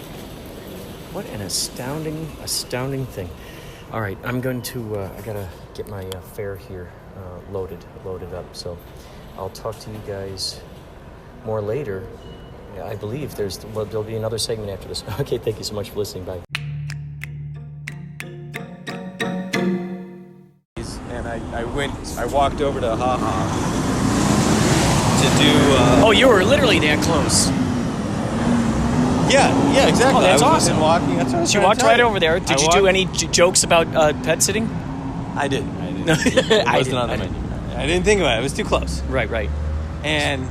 Speaker 4: What an astounding thing. All right, I'm going to, I gotta get my fare here loaded up. So I'll talk to you guys more later. Yeah, I believe there'll be another segment after this. Okay, thank you so much for listening. Bye.
Speaker 1: And I walked over to HaHa to do.
Speaker 4: Oh, you were literally that close.
Speaker 1: Yeah, exactly.
Speaker 4: Oh, that's
Speaker 1: I was
Speaker 4: awesome.
Speaker 1: Walking. That's what I was
Speaker 4: So you
Speaker 1: trying
Speaker 4: walked
Speaker 1: to
Speaker 4: right
Speaker 1: tell you.
Speaker 4: over there. Did you do any jokes about pet sitting?
Speaker 1: I did. It
Speaker 4: I
Speaker 1: wasn't on the menu. I didn't think about it. It was too close.
Speaker 4: Right.
Speaker 1: And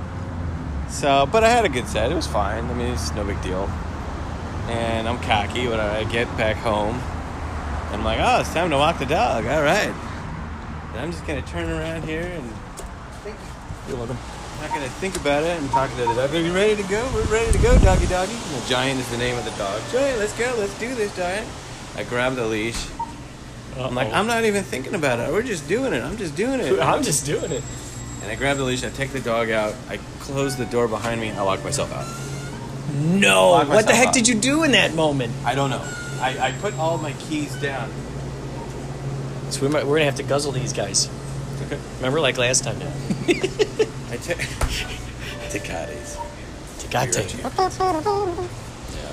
Speaker 1: so, but I had a good set. It was fine. I mean, it's no big deal. And I'm cocky when I get back home. I'm like, oh, it's time to walk the dog. All right. And I'm just going to turn around here and think.
Speaker 4: You're welcome.
Speaker 1: I'm not going to think about it. I'm talking to the dog. Are you ready to go? We're ready to go, doggy. And the Giant is the name of the dog. Giant, let's go. Let's do this, Giant. I grab the leash. I'm like, I'm not even thinking about it. We're just doing it. I'm just doing it. And I grab the leash. I take the dog out. I close the door behind me. I lock myself out.
Speaker 4: No.
Speaker 1: Lock
Speaker 4: What the
Speaker 1: myself
Speaker 4: heck
Speaker 1: out.
Speaker 4: did you do in that moment?
Speaker 1: I don't know. I put all my keys down.
Speaker 4: So we're going to have to guzzle these guys.
Speaker 1: Okay.
Speaker 4: Remember, like last time?
Speaker 1: I take Tecates.
Speaker 4: Tecate.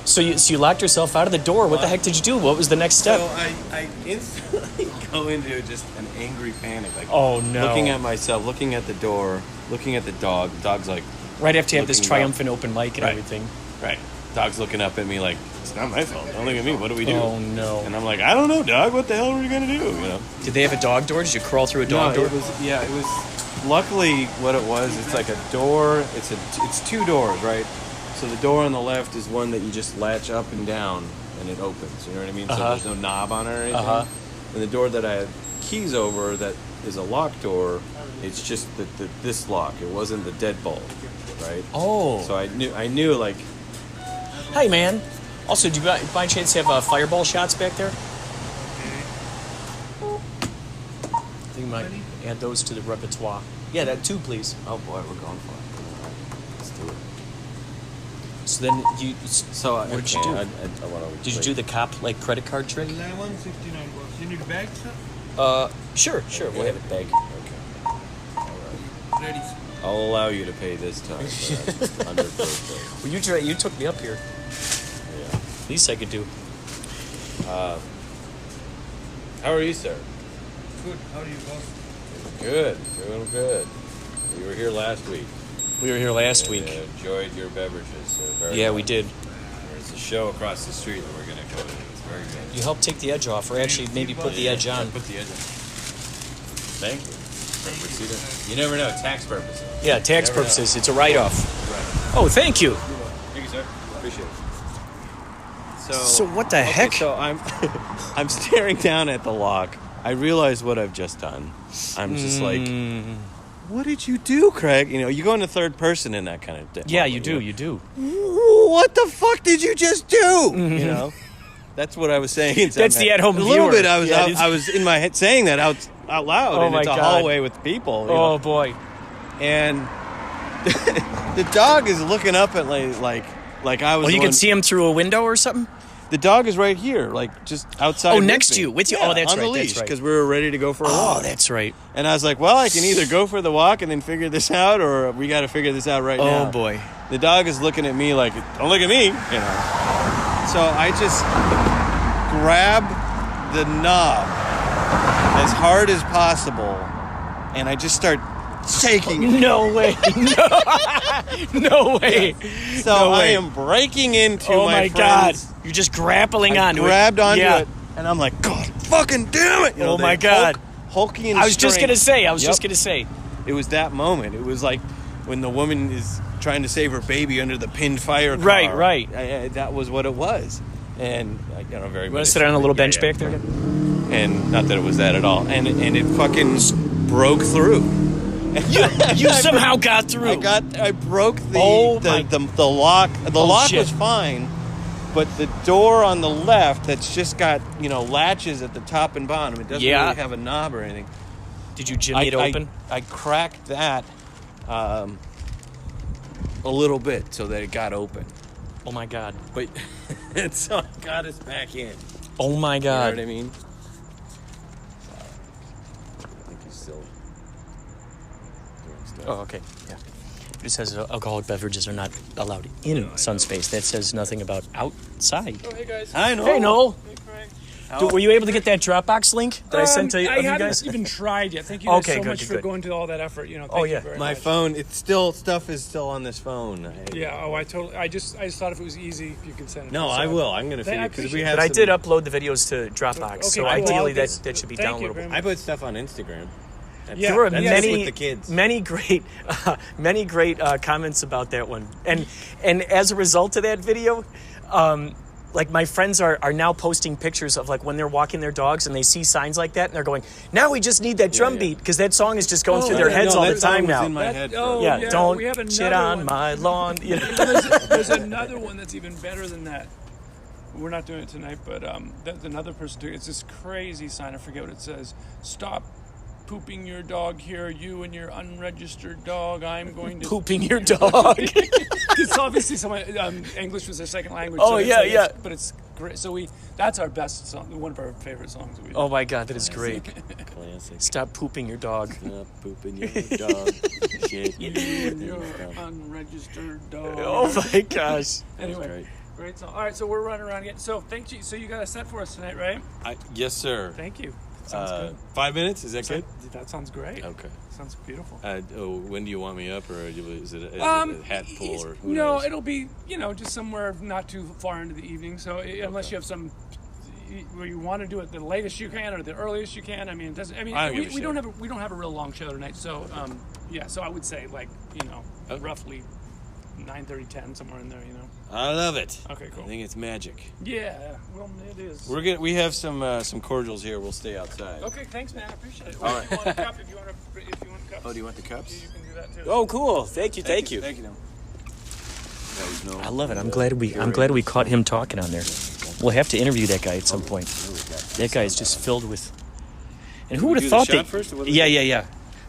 Speaker 4: So you locked yourself out of the door. What the heck did you do? What was the next step?
Speaker 1: So I instantly go into just an angry panic. Like,
Speaker 4: Oh, no.
Speaker 1: Looking at myself, looking at the door, looking at the dog. The dog's like,
Speaker 4: Right after you have this
Speaker 1: looking
Speaker 4: triumphant open mic and
Speaker 1: Right.
Speaker 4: everything.
Speaker 1: right. Dog's looking up at me like, it's not my fault. Don't look at me. What do we do?
Speaker 4: Oh, no.
Speaker 1: And I'm like, I don't know, dog. What the hell are we gonna do? You know?
Speaker 4: Did they have a dog door? Did you crawl through a dog door?
Speaker 1: It was. Luckily, what it was, it's like a door. It's two doors, right? So the door on the left is one that you just latch up and down, and it opens. You know what I mean? So there's no knob on it or anything. And the door that I had keys over, that is a lock door. It's just this lock. It wasn't the deadbolt, right?
Speaker 4: Oh.
Speaker 1: So I knew like.
Speaker 4: Hey, man. Also, do you by chance have fireball shots back there? I think you might add those to the repertoire. Yeah, that too, please.
Speaker 1: Oh boy, we're going for it. All right, let's do it.
Speaker 4: So then you.
Speaker 1: So
Speaker 4: what did you do?
Speaker 1: I wanna
Speaker 4: Did you do the cop credit card trick?
Speaker 6: $169. You need a bag, sir?
Speaker 4: Sure. We'll have it bag.
Speaker 6: Ready.
Speaker 1: I'll allow you to pay this time. But under birthday.
Speaker 4: Well, you took me up here.
Speaker 1: Yeah.
Speaker 4: Least I could do.
Speaker 1: How are you, sir?
Speaker 6: Good. How are you, boss?
Speaker 1: Good. Doing good. We were here last week.
Speaker 4: We were here last week.
Speaker 1: Enjoyed your beverages.
Speaker 4: Yeah, we did.
Speaker 1: There's a show across the street that we're going to go to. It's very good.
Speaker 4: You helped take the edge off, or actually maybe put the edge on.
Speaker 1: Put the edge on. Thank you. You never know. Tax purposes.
Speaker 4: Yeah, tax
Speaker 1: Never
Speaker 4: purposes. It's a write-off.
Speaker 1: Right.
Speaker 4: Oh, thank you.
Speaker 1: Thank you, sir. Appreciate it.
Speaker 4: So what the heck?
Speaker 1: So I'm staring down at the lock. I realize what I've just done. I'm just like, what did you do, Craig? You know, you go into third person in that kind of thing.
Speaker 4: Yeah, you do.
Speaker 1: What the fuck did you just do? You know, that's what I was saying. Inside
Speaker 4: That's
Speaker 1: my
Speaker 4: the
Speaker 1: head.
Speaker 4: at-home
Speaker 1: A little
Speaker 4: viewer.
Speaker 1: bit. I was
Speaker 4: Yeah,
Speaker 1: I was in my head saying that out loud.
Speaker 4: Oh
Speaker 1: and
Speaker 4: my
Speaker 1: it's a
Speaker 4: God.
Speaker 1: hallway with people. You
Speaker 4: Oh
Speaker 1: know?
Speaker 4: boy.
Speaker 1: And the dog is looking up at like I was.
Speaker 4: Oh, you
Speaker 1: the one-
Speaker 4: can see him through a window or something?
Speaker 1: The dog is right here, like just outside.
Speaker 4: Oh,
Speaker 1: with
Speaker 4: next
Speaker 1: me.
Speaker 4: to you, with you.
Speaker 1: Yeah,
Speaker 4: Oh, that's
Speaker 1: on
Speaker 4: right,
Speaker 1: the
Speaker 4: that's
Speaker 1: leash
Speaker 4: right.
Speaker 1: because we were ready to go for a walk.
Speaker 4: Oh, that's right.
Speaker 1: And I was like, well, I can either go for the walk and then figure this out, or we got to figure this out right now.
Speaker 4: Oh boy.
Speaker 1: The dog is looking at me like, don't look at me, you know. So I just grab the knob as hard as possible, and I just start shaking.
Speaker 4: No way. No way.
Speaker 1: So
Speaker 4: No way.
Speaker 1: I am breaking into
Speaker 4: Oh
Speaker 1: my
Speaker 4: my God.
Speaker 1: friend's.
Speaker 4: You're just grappling
Speaker 1: I
Speaker 4: onto
Speaker 1: grabbed
Speaker 4: it.
Speaker 1: onto
Speaker 4: Yeah.
Speaker 1: it, and I'm like, God, fucking damn it! You know,
Speaker 4: Oh my
Speaker 1: the
Speaker 4: God.
Speaker 1: Hulky and
Speaker 4: I was just
Speaker 1: strength.
Speaker 4: going to say.
Speaker 1: Yep. It was that moment. It was like when the woman is trying to save her baby under the pinned fire car.
Speaker 4: Right.
Speaker 1: That was what it was. And, very
Speaker 4: You want to sit on a little bench back there again?
Speaker 1: And not that it was that at all. And it fucking broke through.
Speaker 4: You somehow got through.
Speaker 1: I broke the lock. The
Speaker 4: Oh,
Speaker 1: lock
Speaker 4: shit.
Speaker 1: was fine, but the door on the left that's just got, latches at the top and bottom. It doesn't really have a knob or anything.
Speaker 4: Did you jimmy it open?
Speaker 1: I cracked that a little bit so that it got open.
Speaker 4: Oh my God.
Speaker 1: But so I got us back in.
Speaker 4: Oh my
Speaker 1: You know
Speaker 4: God.
Speaker 1: what I mean? I think he's still doing stuff.
Speaker 4: Oh, okay. Yeah. It says alcoholic beverages are not allowed in Sunspace. That says nothing about outside.
Speaker 6: Oh, hey guys.
Speaker 1: I know.
Speaker 4: Hey, Noel.
Speaker 6: Hey, Craig.
Speaker 4: Were you able to get that Dropbox link that I sent to you
Speaker 6: I
Speaker 4: guys?
Speaker 6: haven't even tried yet. Thank you guys
Speaker 4: Okay,
Speaker 6: so
Speaker 4: good,
Speaker 6: much for
Speaker 4: good.
Speaker 6: going to all that effort. Thank
Speaker 4: Oh,
Speaker 6: you
Speaker 4: yeah.
Speaker 6: very
Speaker 1: My
Speaker 6: much.
Speaker 1: phone, stuff is still on this phone.
Speaker 6: Yeah. Oh, I just thought if it was easy, if you could send it.
Speaker 1: No,
Speaker 6: So-
Speaker 1: I will. I'm gonna
Speaker 6: Hey, I
Speaker 1: figure because we
Speaker 6: appreciate
Speaker 1: have.
Speaker 4: But I
Speaker 1: some-
Speaker 4: did upload the videos to Dropbox,
Speaker 6: Okay,
Speaker 4: so
Speaker 6: cool.
Speaker 4: ideally
Speaker 6: I'll
Speaker 4: that should be
Speaker 6: thank you
Speaker 4: downloadable.
Speaker 6: very much.
Speaker 1: I put stuff on Instagram.
Speaker 6: Yeah,
Speaker 4: There were
Speaker 1: that's
Speaker 4: many,
Speaker 1: with the kids.
Speaker 4: many great comments about that one, and as a result of that video, like my friends are now posting pictures of like when they're walking their dogs and they see signs like that and they're going, now we just need that drum
Speaker 1: yeah.
Speaker 4: beat because that song is just going through
Speaker 1: Oh,
Speaker 4: their
Speaker 1: yeah,
Speaker 4: heads
Speaker 1: no,
Speaker 4: all the
Speaker 1: that song
Speaker 4: time
Speaker 1: was
Speaker 4: now.
Speaker 1: in my head for-
Speaker 4: Yeah,
Speaker 6: we have
Speaker 4: don't
Speaker 6: another
Speaker 4: shit on
Speaker 6: one.
Speaker 4: my lawn. You know?
Speaker 6: There's another one that's even better than that. We're not doing it tonight, but there's another person doing it. It's this crazy sign. I forget what it says. Stop pooping your dog here, you and your unregistered dog. I'm going to
Speaker 4: Pooping your dog.
Speaker 6: It's obviously someone English was their second language.
Speaker 4: Oh,
Speaker 6: it's
Speaker 4: yeah,
Speaker 6: like-
Speaker 4: yeah.
Speaker 6: But it's great. So that's our best song. One of our favorite songs. That we do.
Speaker 4: Oh my God, that is great.
Speaker 1: Classic.
Speaker 4: Stop pooping your dog.
Speaker 1: Stop pooping your dog. Shit.
Speaker 6: You and your unregistered dog.
Speaker 4: Oh my gosh.
Speaker 6: Anyway, great song. All right, so we're running around again. So thank you. So you got a set for us tonight, right?
Speaker 1: Yes, sir.
Speaker 6: Thank you. Sounds good.
Speaker 1: 5 minutes? Is that good?
Speaker 6: That sounds great.
Speaker 1: Okay.
Speaker 6: Sounds beautiful.
Speaker 1: When do you want me up, or is it a hat pull, or who
Speaker 6: No,
Speaker 1: knows?
Speaker 6: it'll be just somewhere not too far into the evening. So unless you have some where you want to do it the latest you can or the earliest you can, I mean, it doesn't. I mean,
Speaker 1: I don't give a
Speaker 6: we
Speaker 1: shit.
Speaker 6: don't have a real long show tonight. So so I would say roughly 9:30, 10, somewhere in there.
Speaker 1: I love it.
Speaker 6: Okay, cool.
Speaker 1: I think it's magic.
Speaker 6: Yeah, well, it is.
Speaker 1: We have some cordials here. We'll stay outside.
Speaker 6: Okay, thanks, man. I appreciate it.
Speaker 1: All
Speaker 6: If you want a cup, if you want a cup.
Speaker 1: Oh, do you want the cups?
Speaker 6: You can do that too.
Speaker 4: Oh, cool. Thank you.
Speaker 1: Thank you.
Speaker 4: I love it. I'm glad we caught him talking on there. We'll have to interview that guy at some point. That guy is just filled with. And who would have
Speaker 1: do the
Speaker 4: thought
Speaker 1: shot
Speaker 4: that?
Speaker 1: first, or what do we
Speaker 4: Yeah.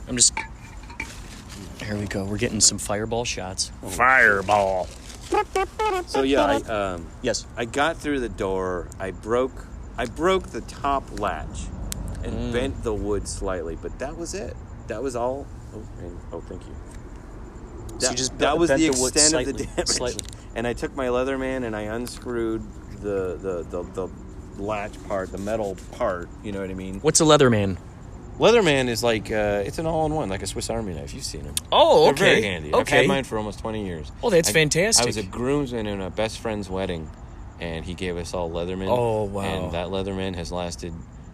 Speaker 4: I'm just. Here we go. We're getting some fireball shots. Fireball.
Speaker 1: So yeah,
Speaker 4: Yes.
Speaker 1: I got through the door. I broke the top latch and bent the wood slightly, but that was it. That was all. Thank you.
Speaker 4: So you just
Speaker 1: that was
Speaker 4: bent
Speaker 1: the
Speaker 4: the wood
Speaker 1: extent of the
Speaker 4: slightly-
Speaker 1: damage.
Speaker 4: slightly.
Speaker 1: And I took my Leatherman and I unscrewed the latch part, the metal part. You know what I mean?
Speaker 4: What's a Leatherman?
Speaker 1: Leatherman is like it's an all-in-one, like a Swiss Army knife. You've seen them.
Speaker 4: Oh,
Speaker 1: They're
Speaker 4: okay.
Speaker 1: very handy. I've
Speaker 4: Okay.
Speaker 1: had mine for almost 20 years.
Speaker 4: Oh, that's
Speaker 1: I
Speaker 4: fantastic.
Speaker 1: was a groomsman in a best friend's wedding, and he gave us all Leatherman.
Speaker 4: Oh, wow.
Speaker 1: And that Leatherman has lasted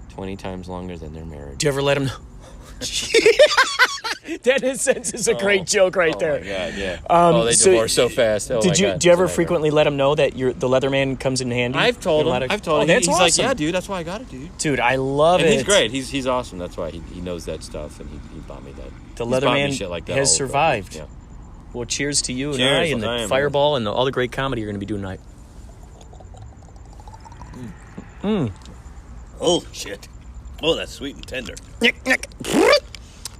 Speaker 1: 20 times longer than their marriage.
Speaker 4: Do you ever let him know? That in a sense is a great joke right there.
Speaker 1: Oh, my God, yeah. They
Speaker 4: so
Speaker 1: divorced so fast. Oh,
Speaker 4: Do
Speaker 1: my
Speaker 4: you
Speaker 1: God,
Speaker 4: do you ever
Speaker 1: it's a nightmare.
Speaker 4: frequently let him know that the Leatherman comes in handy?
Speaker 1: I've told
Speaker 4: You
Speaker 1: him.
Speaker 4: let it-
Speaker 1: I've told
Speaker 4: Oh,
Speaker 1: him.
Speaker 4: that's
Speaker 1: He's
Speaker 4: awesome.
Speaker 1: like, yeah, dude, that's why I got it, dude.
Speaker 4: Dude, I love
Speaker 1: And
Speaker 4: it.
Speaker 1: he's great. He's awesome. That's why he knows that stuff, and he bought me that.
Speaker 4: The
Speaker 1: He's bought me
Speaker 4: Leatherman
Speaker 1: shit like that
Speaker 4: has
Speaker 1: all over.
Speaker 4: survived.
Speaker 1: Yeah.
Speaker 4: Well, cheers to you and
Speaker 1: Cheers,
Speaker 4: I and the
Speaker 1: I am,
Speaker 4: Fireball and all the great comedy you're going to be doing tonight.
Speaker 3: Oh, shit. Oh, that's sweet and tender.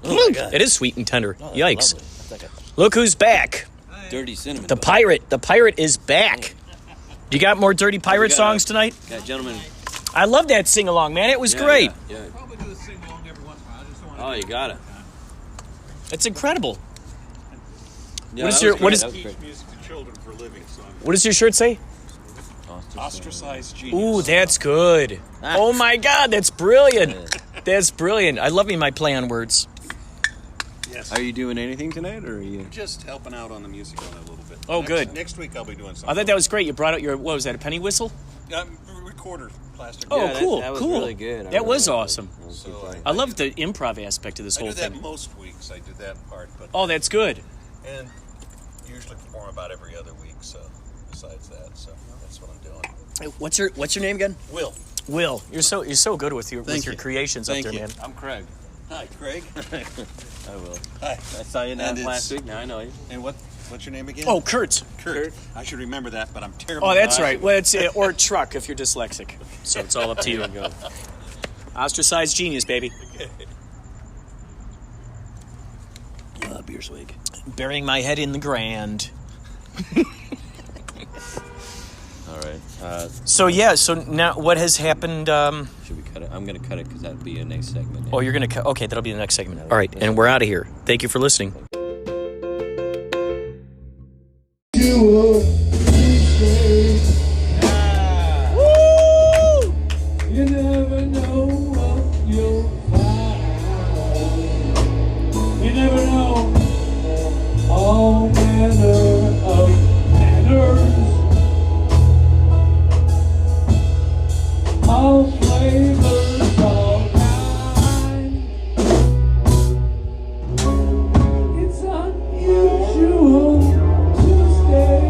Speaker 4: Oh my God. It is sweet and tender.
Speaker 3: Oh, that's
Speaker 4: Yikes.
Speaker 3: lovely. That's like
Speaker 4: Look who's back.
Speaker 3: a dirty cinnamon.
Speaker 4: The pirate. The pirate is back. You got more Dirty Pirate songs tonight?
Speaker 3: Yeah, gentlemen.
Speaker 4: I love that sing-along, man. It was great.
Speaker 3: Yeah.
Speaker 6: Probably do the sing along every once in a while. I just don't want
Speaker 3: Oh, you got it.
Speaker 4: It's incredible.
Speaker 3: Yeah,
Speaker 4: What is
Speaker 3: that
Speaker 4: your-
Speaker 3: was
Speaker 4: what
Speaker 3: great.
Speaker 4: is-
Speaker 3: That was great.
Speaker 6: music to children for a living, so
Speaker 4: What does your shirt say?
Speaker 6: ostracized genius.
Speaker 4: Ooh, that's good. Oh my God, that's brilliant. That's brilliant. I love me my play on words.
Speaker 8: Yes.
Speaker 1: Are you doing anything tonight, or are you?
Speaker 8: Just helping out on the music on it a little bit.
Speaker 4: Oh, good.
Speaker 8: Next week I'll be doing something.
Speaker 4: I thought that was great. You brought out your, what was that, a penny whistle?
Speaker 8: Recorder, plastic.
Speaker 4: Oh,
Speaker 1: Yeah,
Speaker 4: cool,
Speaker 1: that was
Speaker 4: cool.
Speaker 1: really good.
Speaker 4: That
Speaker 1: really
Speaker 4: was
Speaker 1: liked it.
Speaker 4: awesome.
Speaker 1: That was
Speaker 8: So
Speaker 1: good.
Speaker 4: I love the improv aspect of this
Speaker 8: I
Speaker 4: whole
Speaker 8: do that
Speaker 4: thing.
Speaker 8: most weeks. I do that part, but
Speaker 4: Oh, that's good.
Speaker 8: and usually perform about every other week. So besides that, so that's what I'm doing.
Speaker 4: Hey, What's your name again?
Speaker 8: Will.
Speaker 4: Will. You're so good with your
Speaker 8: Thank
Speaker 4: your
Speaker 8: you.
Speaker 4: creations
Speaker 8: Thank
Speaker 4: up there,
Speaker 8: you.
Speaker 4: man.
Speaker 1: I'm Craig.
Speaker 8: Hi, Craig.
Speaker 1: I will.
Speaker 8: Hi.
Speaker 1: I saw you
Speaker 8: And
Speaker 1: last
Speaker 8: it's-
Speaker 1: week. Now I know you.
Speaker 8: And what's your name again?
Speaker 4: Oh, Kurt.
Speaker 8: Kurt. I should remember that, but I'm terrible.
Speaker 4: Oh, that's
Speaker 8: at
Speaker 4: right. Well, it's or truck if you're dyslexic. So it's all up to you.
Speaker 1: Go.
Speaker 4: Ostracized genius, baby. Beer swig. Burying my head in the grand.
Speaker 1: All right.
Speaker 4: So now what has happened?
Speaker 1: Should we cut it? I'm gonna cut it because that'd be a nice segment.
Speaker 4: Oh, you're gonna cut. Okay, that'll be the next segment. All right, and we're out of here. Thank you for listening.
Speaker 5: You never know what you'll find. You never know all manner of manners, all flavors, all kinds. It's unusual Tuesday.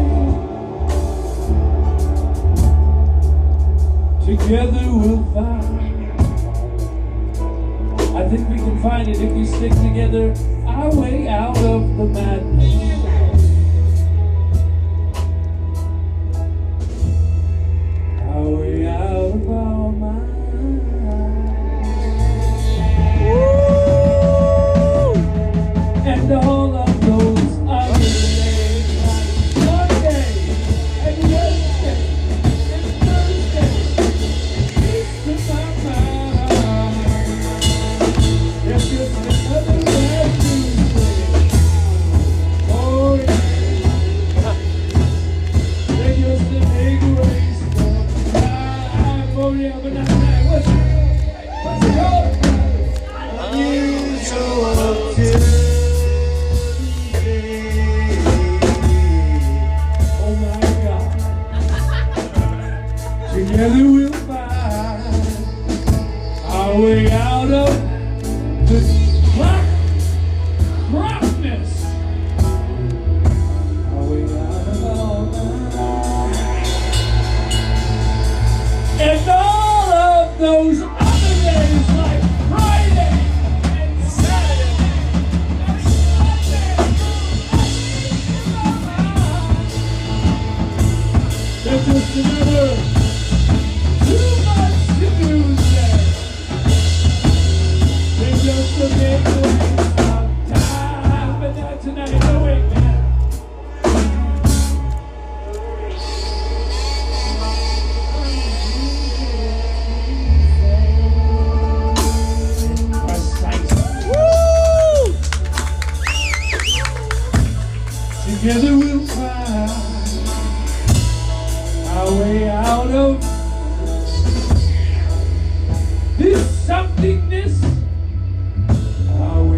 Speaker 5: Together we'll find. I think we can find it if we stick together. Our way out of the madness. Our way out of our minds. And all of those other days like Sunday and Wednesday and Thursday. It's my mind. It's just another bad Tuesday. Oh yeah. They're just a big waste of time. Oh yeah, but not tonight. What's it called? Unusual Tuesday. Oh my God. Together we'll find our way out of this darkness. Our way out of all night. And all of those other days like Friday and Saturday and Sunday. There's just another too much to Tuesday. There's just a big waste of time, but not tonight. No wait, man. Together we'll find our way out of this somethingness. Our way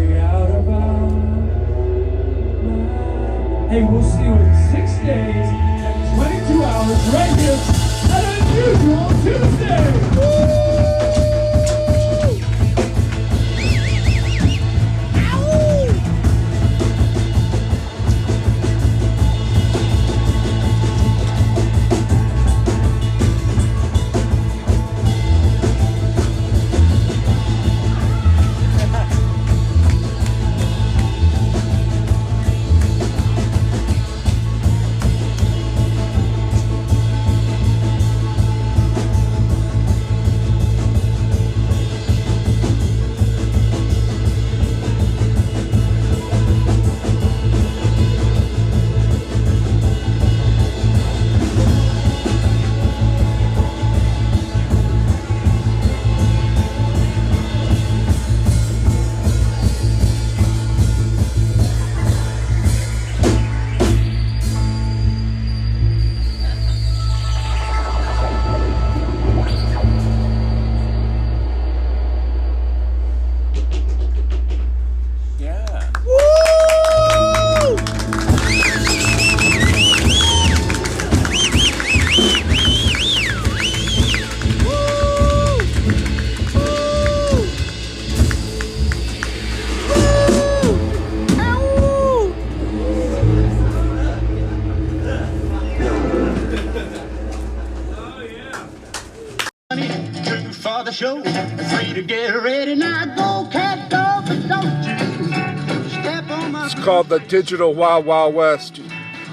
Speaker 9: for the show. Free to get ready now. Go, cat, go, but don't you step on my
Speaker 10: It's called the Digital Wild Wild West.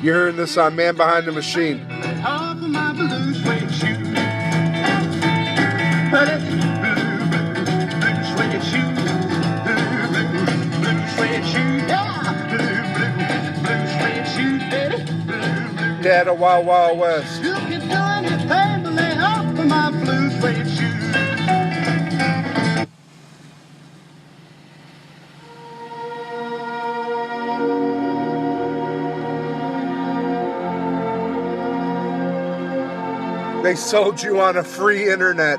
Speaker 10: You're hearing this on Man Behind the Machine.
Speaker 9: off of my blue suede shoe. Blue, blue suede shoe. Blue suede shoe. Yeah. Blue suede shoe, baby.
Speaker 10: Dad of Wild Wild West.
Speaker 9: You can do anything but lay off of my blue suede shoe.
Speaker 10: They sold you on a free internet.